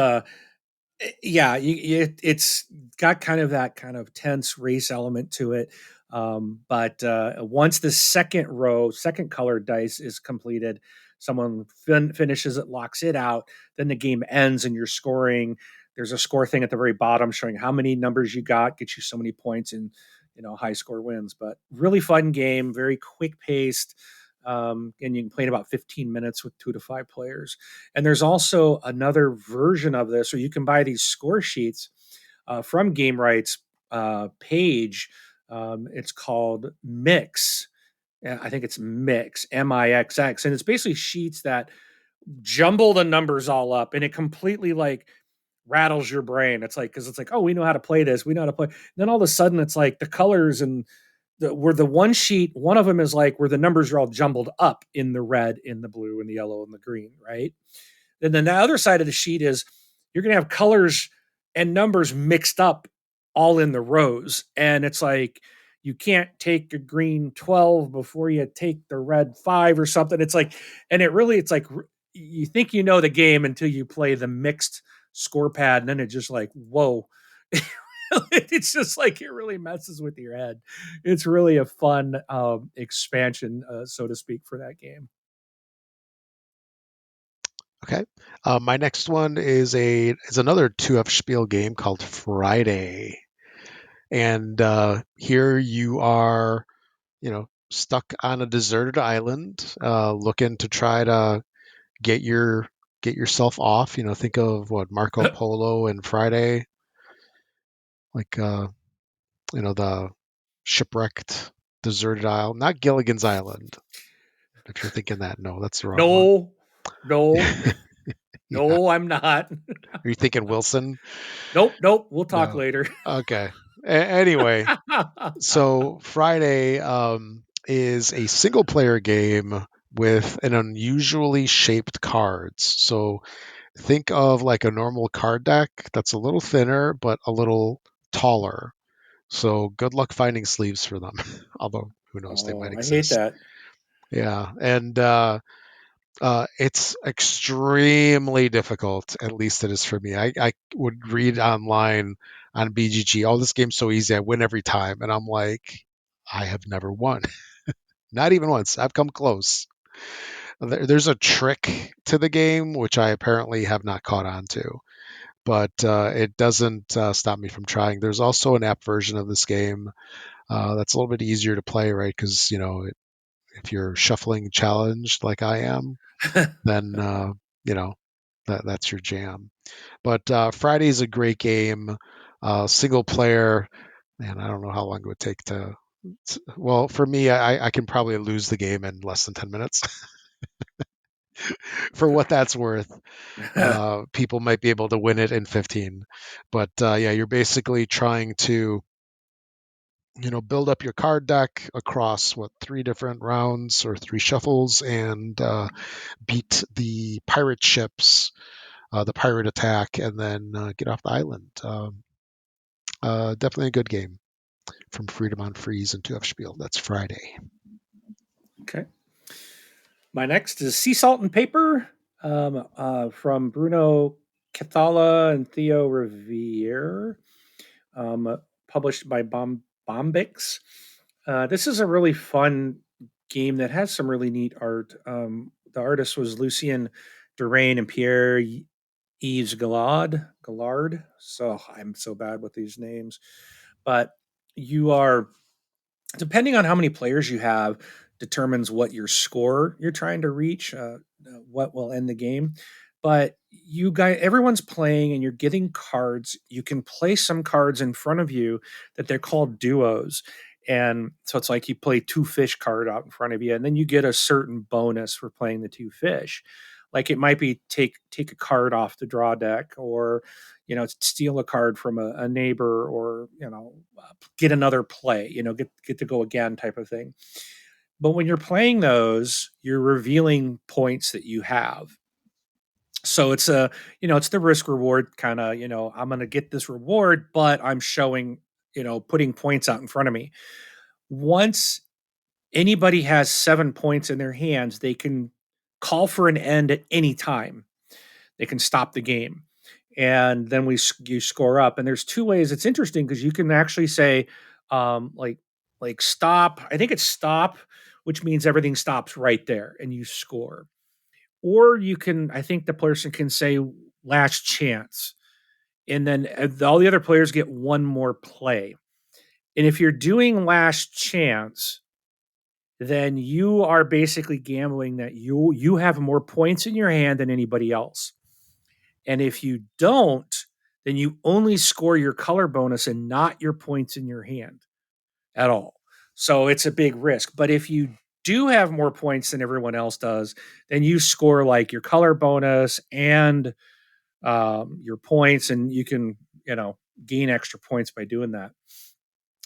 yeah, it's got kind of that kind of tense race element to it. But once the second colored dice is completed, someone finishes it, locks it out, then the game ends and you're scoring. There's a score thing at the very bottom showing how many numbers you got, gets you so many points, and high score wins. But really fun game, very quick paced. And you can play in about 15 minutes with 2 to 5 players. And there's also another version of this, or you can buy these score sheets from Game Right's page. It's called Mix. I think it's Mix, Mixx. And it's basically sheets that jumble the numbers all up, and it completely like rattles your brain. It's like, because it's like, oh, we know how to play this. We know how to play. And then all of a sudden, it's like the colors and where the one sheet, one of them is like where the numbers are all jumbled up in the red, in the blue, and the yellow, and the green, right? And then the other side of the sheet is you're going to have colors and numbers mixed up all in the rows. And it's like, you can't take a green 12 before you take the red 5 or something. It's like, and it's like, you think you know the game until you play the mixed score pad. And then it's just like, whoa. It's just like, it really messes with your head. It's really a fun expansion, so to speak, for that game. Okay. My next one is another 2F Spiel game called Friday, and here you are, stuck on a deserted island, looking to try to get yourself off. Think of what Marco Polo and Friday, like the shipwrecked deserted isle, not Gilligan's Island. If you're thinking that, no, that's the wrong one. No, no, Yeah. no, I'm not. Are you thinking Wilson? Nope. We'll talk No. later. Okay. Anyway, so Friday is a single player game with an unusually shaped cards. So think of like a normal card deck that's a little thinner but a little taller. So good luck finding sleeves for them. Although who knows, they might Oh, I hate exist. that. Yeah, and it's extremely difficult. At least it is for me. I would read online on BGG, "Oh, this game's so easy. I win every time," and I'm like, I have never won. Not even once. I've come close. There's a trick to the game which I apparently have not caught on to, but it doesn't stop me from trying. There's also an app version of this game that's a little bit easier to play, right? Because if you're shuffling challenged like I am, then you know that's your jam. But Friday's a great game, single player, and I don't know how long it would take to. Well, for me, I can probably lose the game in less than 10 minutes. For what that's worth, people might be able to win it in 15. But yeah, you're basically trying to build up your card deck across what, 3 different rounds or 3 shuffles, and beat the pirate ships, the pirate attack, and then get off the island. Definitely a good game from Freedom on Freeze and 2F Spiel. That's Friday. Okay. My next is Sea Salt and Paper, from Bruno Cathala and Theo Revere, published by Bombix. This is a really fun game that has some really neat art. The artist was Lucien Durain and Pierre Yves Gallard. So I'm so bad with these names. But you are, depending on how many players you have, determines what your score you're trying to reach, what will end the game. But you guys, everyone's playing and you're getting cards. You can place some cards in front of you that they're called duos. And so it's like you play 2 fish card out in front of you, and then you get a certain bonus for playing the 2 fish. Like it might be take a card off the draw deck, or steal a card from a neighbor, or get another play, get to go again, type of thing. But when you're playing those, you're revealing points that you have. So it's the risk reward kind of, I'm going to get this reward, but I'm showing, putting points out in front of me. Once anybody has 7 points in their hands, they can call for an end at any time. They can stop the game, and then you score up. And there's 2 ways. It's interesting because you can actually say, like, like stop. I think it's stop, which means everything stops right there and you score. Or you can, I think the person can say last chance, and then all the other players get one more play. And if you're doing last chance, then you are basically gambling that you have more points in your hand than anybody else. And if you don't, then you only score your color bonus and not your points in your hand at all. So it's a big risk. But if you do have more points than everyone else does, then you score like your color bonus and your points, and you can, gain extra points by doing that.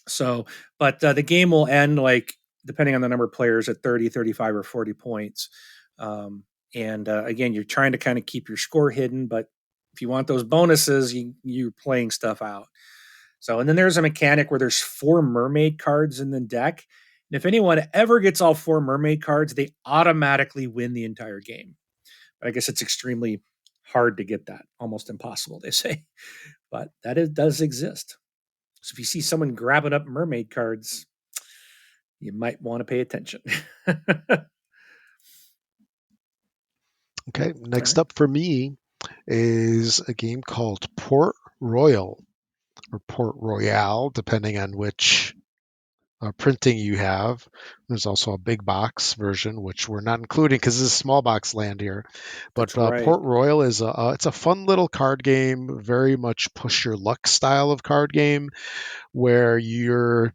So, but the game will end like, depending on the number of players, at 30, 35, or 40 points. Um, and again, you're trying to kind of keep your score hidden, but if you want those bonuses, you're playing stuff out. So, and then there's a mechanic where there's 4 mermaid cards in the deck. And if anyone ever gets all 4 mermaid cards, they automatically win the entire game. But I guess it's extremely hard to get that, almost impossible, they say. But does exist. So if you see someone grabbing up mermaid cards, you might want to pay attention. All Okay, next right. up for me is a game called Port Royal or Port Royale, depending on which printing you have. There's also a big box version, which we're not including because this is small box land here. But That's right. Port Royal is it's a fun little card game, very much push your luck style of card game, where you're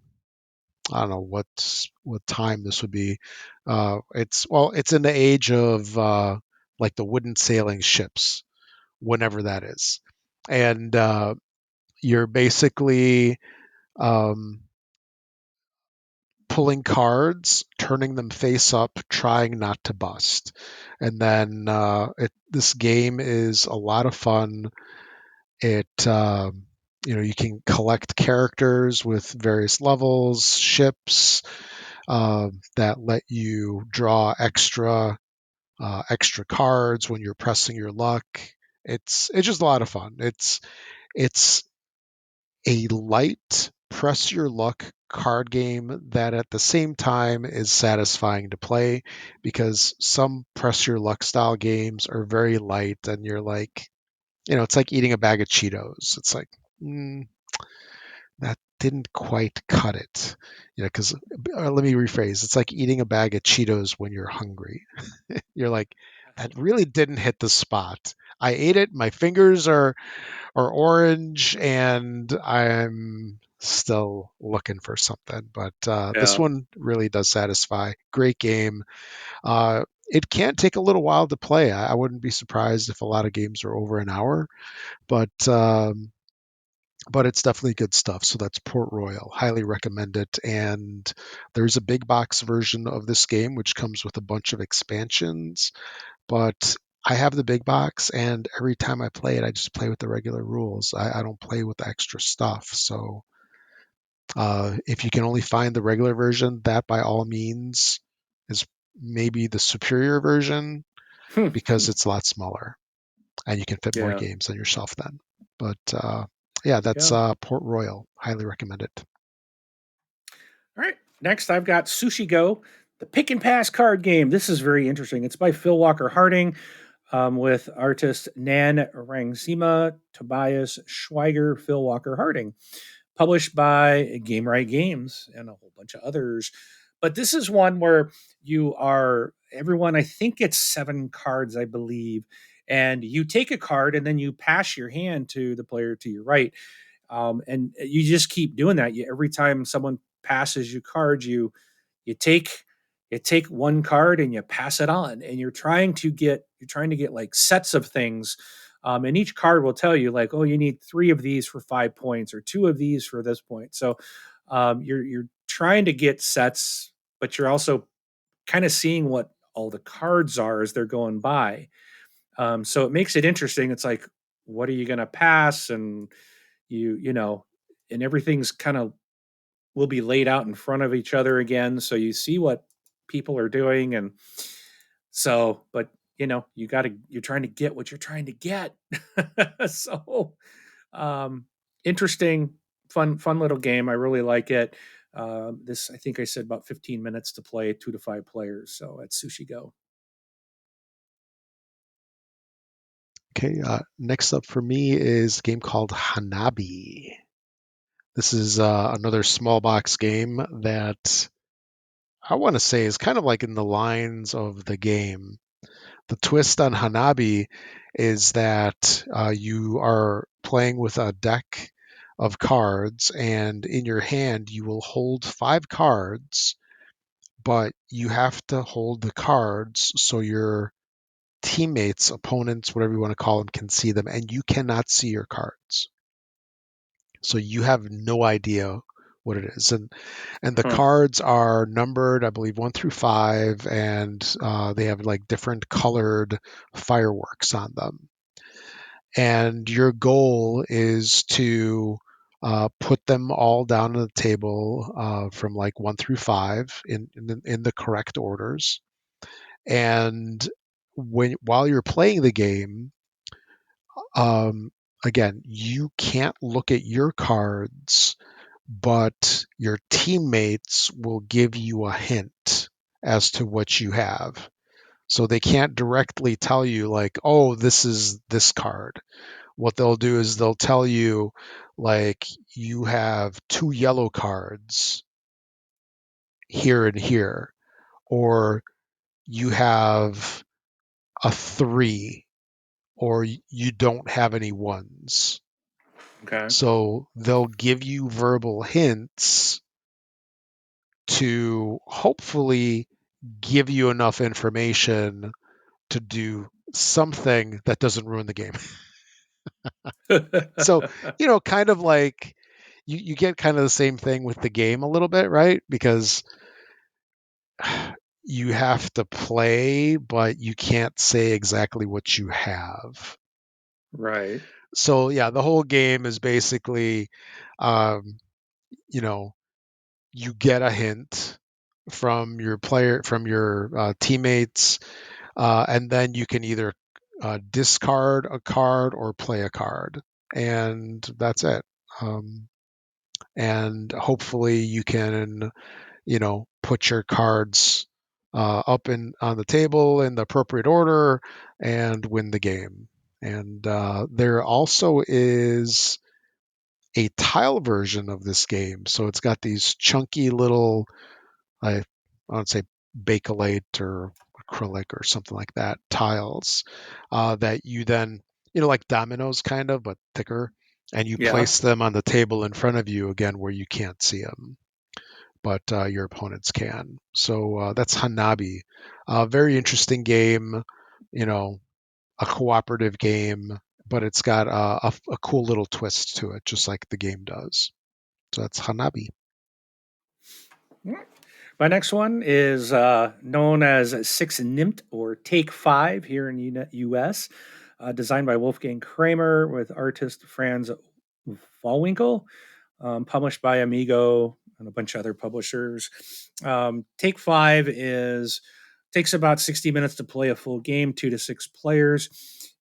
I don't know what time this would be. It's in the age of like the wooden sailing ships, whenever that is, and you're basically um, pulling cards, turning them face up, trying not to bust. And then this game is a lot of fun. You can collect characters with various levels, ships that let you draw extra cards when you're pressing your luck. It's just a lot of fun. It's a light press your luck card game that at the same time is satisfying to play because some press your luck style games are very light and you're like, it's like eating a bag of Cheetos. It's like, mm, that didn't quite cut it. Because let me rephrase. It's like eating a bag of Cheetos when you're hungry. You're like, that really didn't hit the spot. I ate it. My fingers are orange, and I'm still looking for something. But this Yeah. one really does satisfy. Great game. It can take a little while to play. I wouldn't be surprised if a lot of games are over an hour, but it's definitely good stuff. So that's Port Royal. Highly recommend it. And there's a big box version of this game, which comes with a bunch of expansions. But I have the big box, and every time I play it, I just play with the regular rules. I don't play with the extra stuff. So if you can only find the regular version, that by all means is maybe the superior version because it's a lot smaller and you can fit more Yeah. games on yourself then. But yeah, that's Yeah. Port Royal. Highly recommend it. All right. Next, I've got Sushi Go, the pick and pass card game. This is very interesting. It's by Phil Walker Harding, with artist Nan Rangzima, Tobias Schweiger, Phil Walker Harding, published by Game Right Games and a whole bunch of others. But this is one where everyone, I think it's 7 cards, I believe, and you take a card and then you pass your hand to the player to your right. And you just keep doing that. Every time someone passes you cards, you take one card and you pass it on, and you're trying to get like sets of things. And each card will tell you like, oh, you need 3 of these for 5 points or 2 of these for this point. So you're trying to get sets, but you're also kind of seeing what all the cards are as they're going by. So it makes it interesting. It's like, what are you going to pass? And you know, and everything's kind of will be laid out in front of each other again. So you see what people are doing. And so, but you're trying to get what you're trying to get. So, um, interesting, fun little game. I really like it. This, I think I said about 15 minutes to play, 2 to 5 players. So at Sushi Go. Okay, next up for me is a game called Hanabi. This is another small box game that I want to say is kind of like in the lines of the game. The twist on Hanabi is that you are playing with a deck of cards, and in your hand, you will hold 5 cards, but you have to hold the cards so your teammates, opponents, whatever you want to call them, can see them, and you cannot see your cards. So you have no idea what it is. And the Huh. cards are numbered, I believe, 1 through 5, and they have like different colored fireworks on them. And your goal is to put them all down on the table from like 1 through 5 in the correct orders. And while you're playing the game, um, again, you can't look at your cards, but your teammates will give you a hint as to what you have. So they can't directly tell you, like, oh, this is this card. What they'll do is they'll tell you, like, you have 2 yellow cards here and here, or you have a 3, or you don't have any ones. Okay. So they'll give you verbal hints to hopefully give you enough information to do something that doesn't ruin the game. So, kind of like you get kind of the same thing with the game a little bit, right? Because you have to play, but you can't say exactly what you have. Right. So, yeah, the whole game is basically, um, you know, you get a hint from your teammates, and then you can either discard a card or play a card, and that's it. And hopefully you can, put your cards up in on the table in the appropriate order and win the game. And there also is a tile version of this game, so it's got these chunky little, I would say, bakelite or acrylic or something like that tiles that you then, like dominoes kind of, but thicker, and you Yeah. place them on the table in front of you again where you can't see them, but your opponents can. So that's Hanabi. Very interesting game, you know, a cooperative game, but it's got a cool little twist to it, just like the game does. So that's Hanabi. My next one is known as Six Nimmt or Take Five here in the US, designed by Wolfgang Kramer with artist Franz Vollwinkel, published by Amigo and a bunch of other publishers. Take Five takes about 60 minutes to play a full game, 2 to 6 players.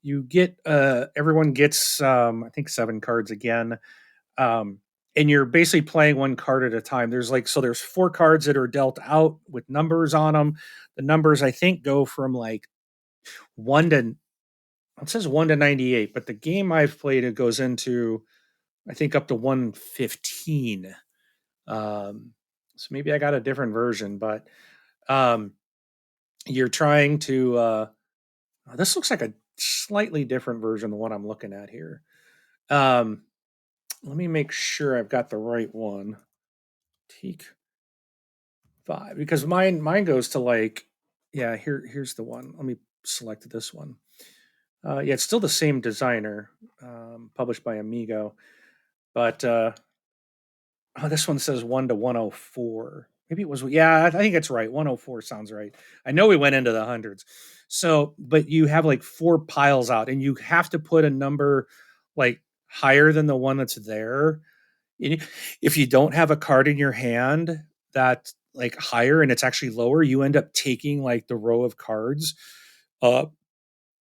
You get everyone gets I think 7 cards again, um, and you're basically playing one card at a time. There's 4 cards that are dealt out with numbers on them. The numbers I think go from like one to it says 1 to 98, but the game I've played it goes into I think up to 115. Um, so maybe I got a different version, but um, you're trying to. This looks like a slightly different version than the one I'm looking at here. Um, Let me make sure I've got the right one. Teak 5 because mine goes to like here's the one. Let me select this one. Yeah, it's still the same designer, published by Amigo, but this one says 1 to 104. Maybe it was, yeah, I think it's right. 104 sounds right. I know we went into the hundreds. So, but you have like 4 piles out, and you have to put a number like higher than the one that's there. If you don't have a card in your hand that's like higher and it's actually lower, you end up taking like the row of cards up,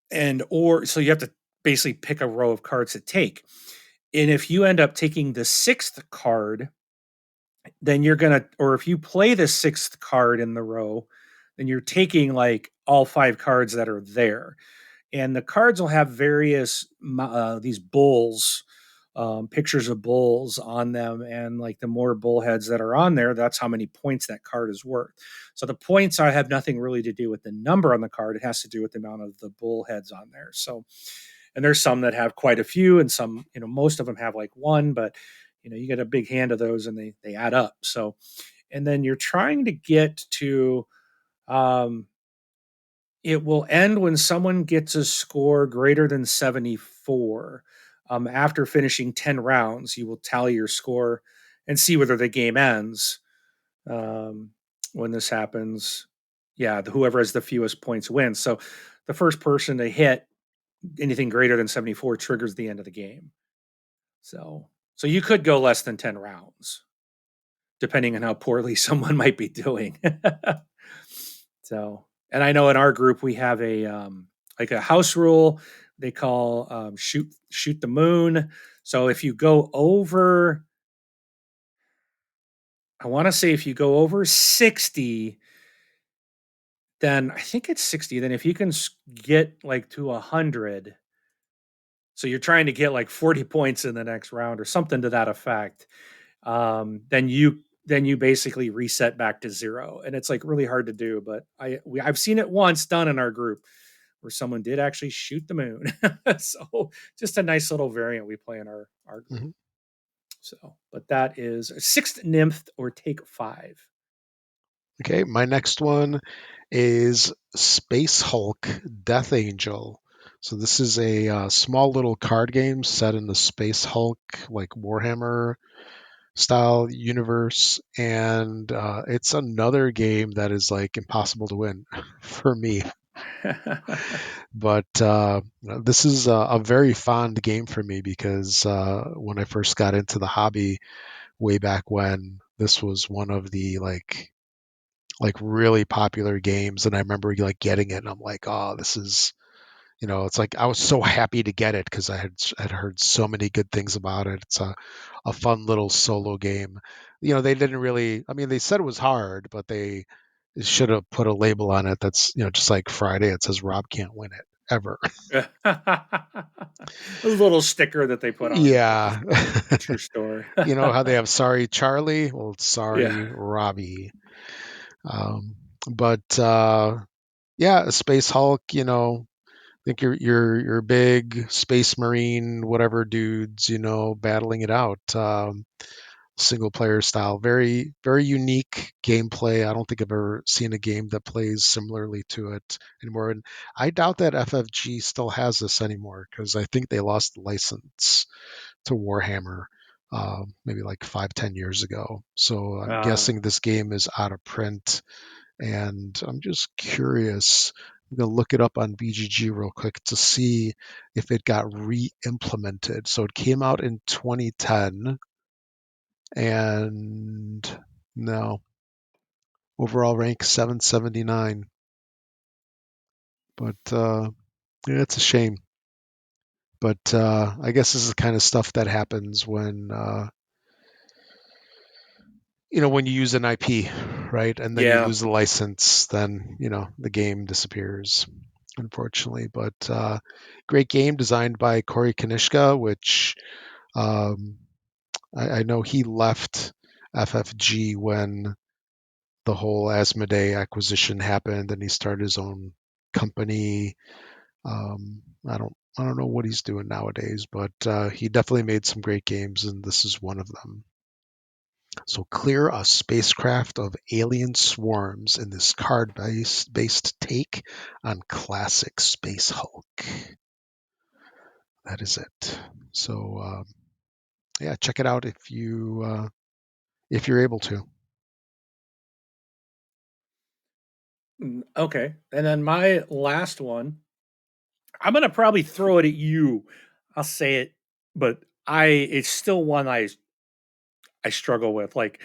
and or so you have to basically pick a row of cards to take. And if you end up taking the 6th card, then you're gonna, or if you play the sixth card in the row, then you're taking like all five cards that are there, and the cards will have various these bulls, pictures of bulls on them, and like the more bullheads that are on there, that's how many points that card is worth. So the points I have nothing really to do with the number on the card; it has to do with the amount of the bullheads on there. So, and there's some that have quite a few, and some, most of them have like one, but you get a big hand of those, and they add up. So, and then you're trying to get to um, it will end when someone gets a score greater than 74. After finishing 10 rounds, you will tally your score and see whether the game ends. Um, when this happens, yeah, whoever has the fewest points wins. So the first person to hit anything greater than 74 triggers the end of the game. So you could go less than 10 rounds, depending on how poorly someone might be doing. So, and I know in our group we have a like a house rule they call shoot the moon. So if you go over, I want to say if you go over 60, then I think it's 60. Then if you can get like to 100, so you're trying to get like 40 points in the next round or something to that effect, then you basically reset back to zero, and it's like really hard to do. But I've seen it once done in our group where someone did actually shoot the moon. So just a nice little variant we play in our group. Mhm. So, but that is sixth nymph or take five. Okay, my next one is Space Hulk Death Angel. So this is a small little card game set in the Space Hulk like Warhammer style universe, and it's another game that is like impossible to win for me. But this is a very fond game for me because when I first got into the hobby way back when, this was one of the like really popular games, and I remember like getting it, and I'm like, oh, this is, it's like I was so happy to get it because I had heard so many good things about it. It's a fun little solo game. They didn't really. I mean, they said it was hard, but they should have put a label on it that's just like Friday. It says Rob can't win it ever. A little sticker that they put on it at Yeah. at your store. You know how they have sorry Charlie? Well, it's Yeah. sorry Robbie. Um, but yeah, Space Hulk, I think you're big space marine, whatever dudes, battling it out. Single player style, very very unique gameplay. I don't think I've ever seen a game that plays similarly to it anymore. And I doubt that FFG still has this anymore because I think they lost the license to Warhammer maybe like 5-10 years ago. So I'm Uh, guessing this game is out of print, and I'm just curious. I'm gonna look it up on BGG real quick to see if it got re-implemented. So it came out in 2010, and no, overall rank 779. But yeah, it's a shame. But I guess this is the kind of stuff that happens when you use an IP, right, and then you yeah. lose the license, then the game disappears, unfortunately. But great game designed by Corey Kanishka, which um, I know he left FFG when the whole Asmodee acquisition happened, and he started his own company. I don't know what he's doing nowadays, but he definitely made some great games, and this is one of them. So clear a spacecraft of alien swarms in this card-based take on classic Space Hulk. That is it. So yeah, check it out if you're able to. Okay. And then my last one, I'm gonna probably throw it at you. I'll say it, but it's still one I struggle with. Like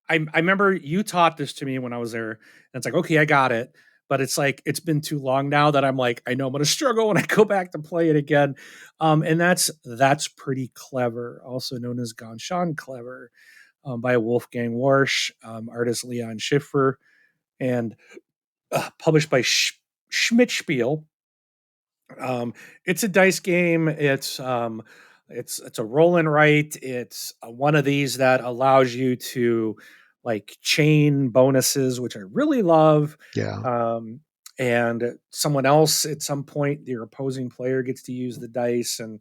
I remember you taught this to me when I was there, and it's like, okay, I got it. But it's like it's been too long now that I'm like, I know I'm gonna struggle when I go back to play it again. And that's pretty clever, also known as Ganshan clever. by Wolfgang Warsch, artist Leon Schiffer, and published by Schmidt Spiel. It's a dice game. It's a roll and write. It's one of these that allows you to like chain bonuses, which I really love. Yeah. And someone else at some point, your opposing player gets to use the dice, and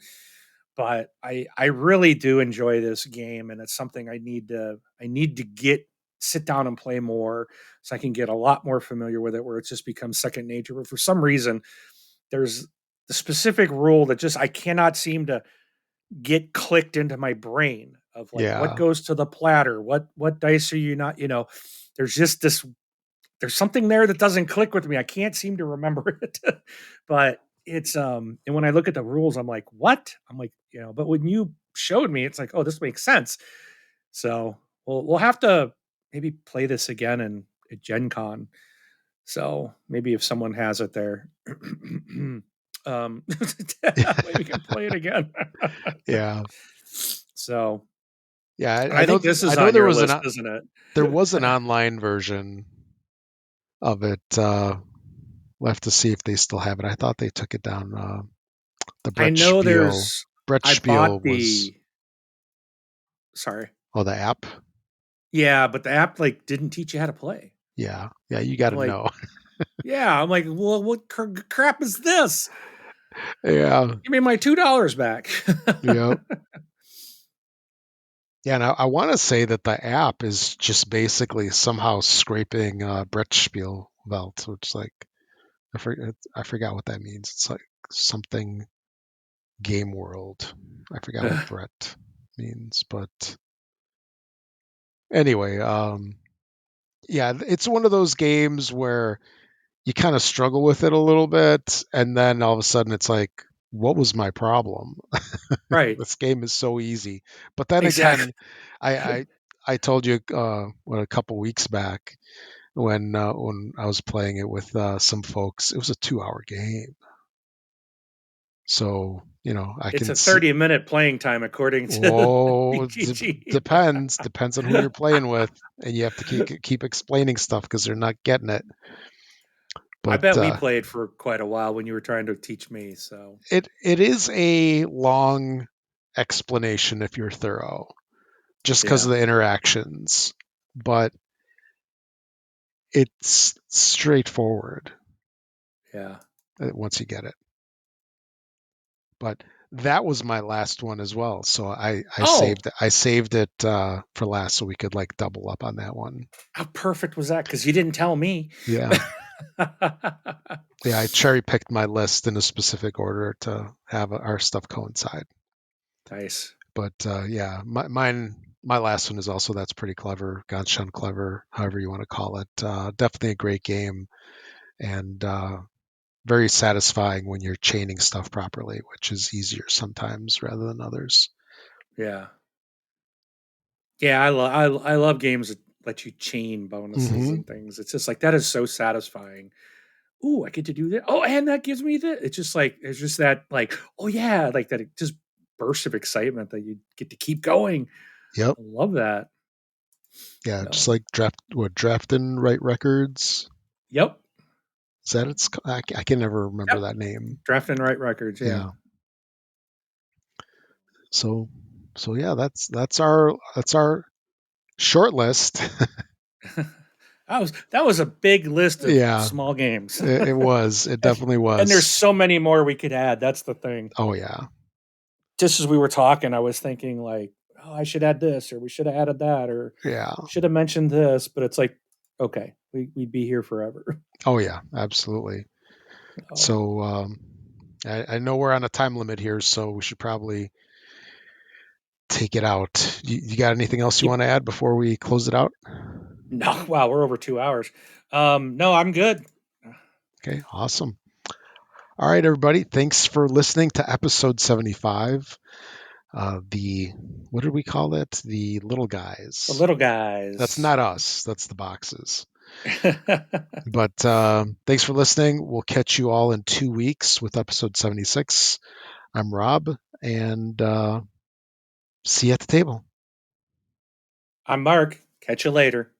but I really do enjoy this game, and it's something I need to get sit down and play more so I can get a lot more familiar with it, where it's just becomes second nature. But for some reason, there's the specific rule that just I cannot seem to get clicked into my brain of like what Yeah. goes to the platter, what dice are you not, there's just this there's something there that doesn't click with me. I can't seem to remember it. But it's and when I look at the rules, I'm like, what? I'm like, but when you showed me, it's like, oh, this makes sense. So we'll have to maybe play this again at Gen Con. So maybe if someone has it there, maybe we can play it again. Yeah. So, Yeah. and I think this I is know on your list, isn't there was an it? online version of it. We'll have to see if they still have it. I thought they took it down. The I Brett know Spiel. there's. Brett I Spiel bought was, the. Sorry. oh, the app. Yeah, but the app like didn't teach you how to play. Yeah. Yeah. You got I'm to like, know. yeah. I'm like, well, what crap is this? Yeah. Give me my $2 back. Yep. Yeah, and I want to say that the app is just basically somehow scraping Brett Spiel Welt, which like I forgot what that means. It's like something game world. I forgot what Brett means, but anyway, yeah, it's one of those games where you kind of struggle with it a little bit, and then all of a sudden it's like, what was my problem? Right. This game is so easy. But then Exactly. again, I I, I told you a couple weeks back when I was playing it with some folks, it was a 2 hour game. So I It's can a see. 30-minute playing time according to Oh, BGG. depends on who you're playing with, and you have to keep explaining stuff because they're not getting it. I But bet we played for quite a while when you were trying to teach me. So it is a long explanation if you're thorough, just because yeah, of the interactions. But it's straightforward yeah. once you get it. But that was my last one as well. So Oh, I saved it for last so we could like double up on that one. how perfect was that? Because you didn't tell me. Yeah. Yeah, I cherry picked my list in a specific order to have our stuff coincide. Nice. But yeah, my last one is also that's pretty clever, Ganshun clever, however you want to call it. Definitely a great game and very satisfying when you're chaining stuff properly, which is easier sometimes rather than others. Yeah. Yeah, I love games that let you chain bonuses Hmm. and things. It's just like that is so satisfying. Ooh, I get to do that. Oh, and that gives me that. It's just like it's just that like, oh yeah, like that just burst of excitement that you get to keep going. Yep. I love that. Yeah, just So like draft and write records. yep. Is that it's? I can never remember Yep. that name. Draft and write records, yeah. Yeah. So yeah, that's our short list. That was a big list of Yeah, small games. it was. It definitely And there's was. so many more we could add. That's the thing. Oh yeah. Just as we were talking, I was thinking like, oh, I should add this, or we should have added that, or Yeah. should have mentioned this. But it's like, okay, we'd be here forever. Oh yeah. Absolutely. Oh, So I know we're on a time limit here, so we should probably take it out. You got anything else you yep. want to add before we close it out? No, wow, we're over 2 hours. No, I'm good. Okay. Awesome. All right, everybody. Thanks for listening to episode 75. The what did we call it? The little The guys. little That's guys. not us. That's the boxes. But thanks for listening. We'll catch you all in 2 weeks with episode 76. I'm Rob, and see you at the table. I'm Mark. Catch you later.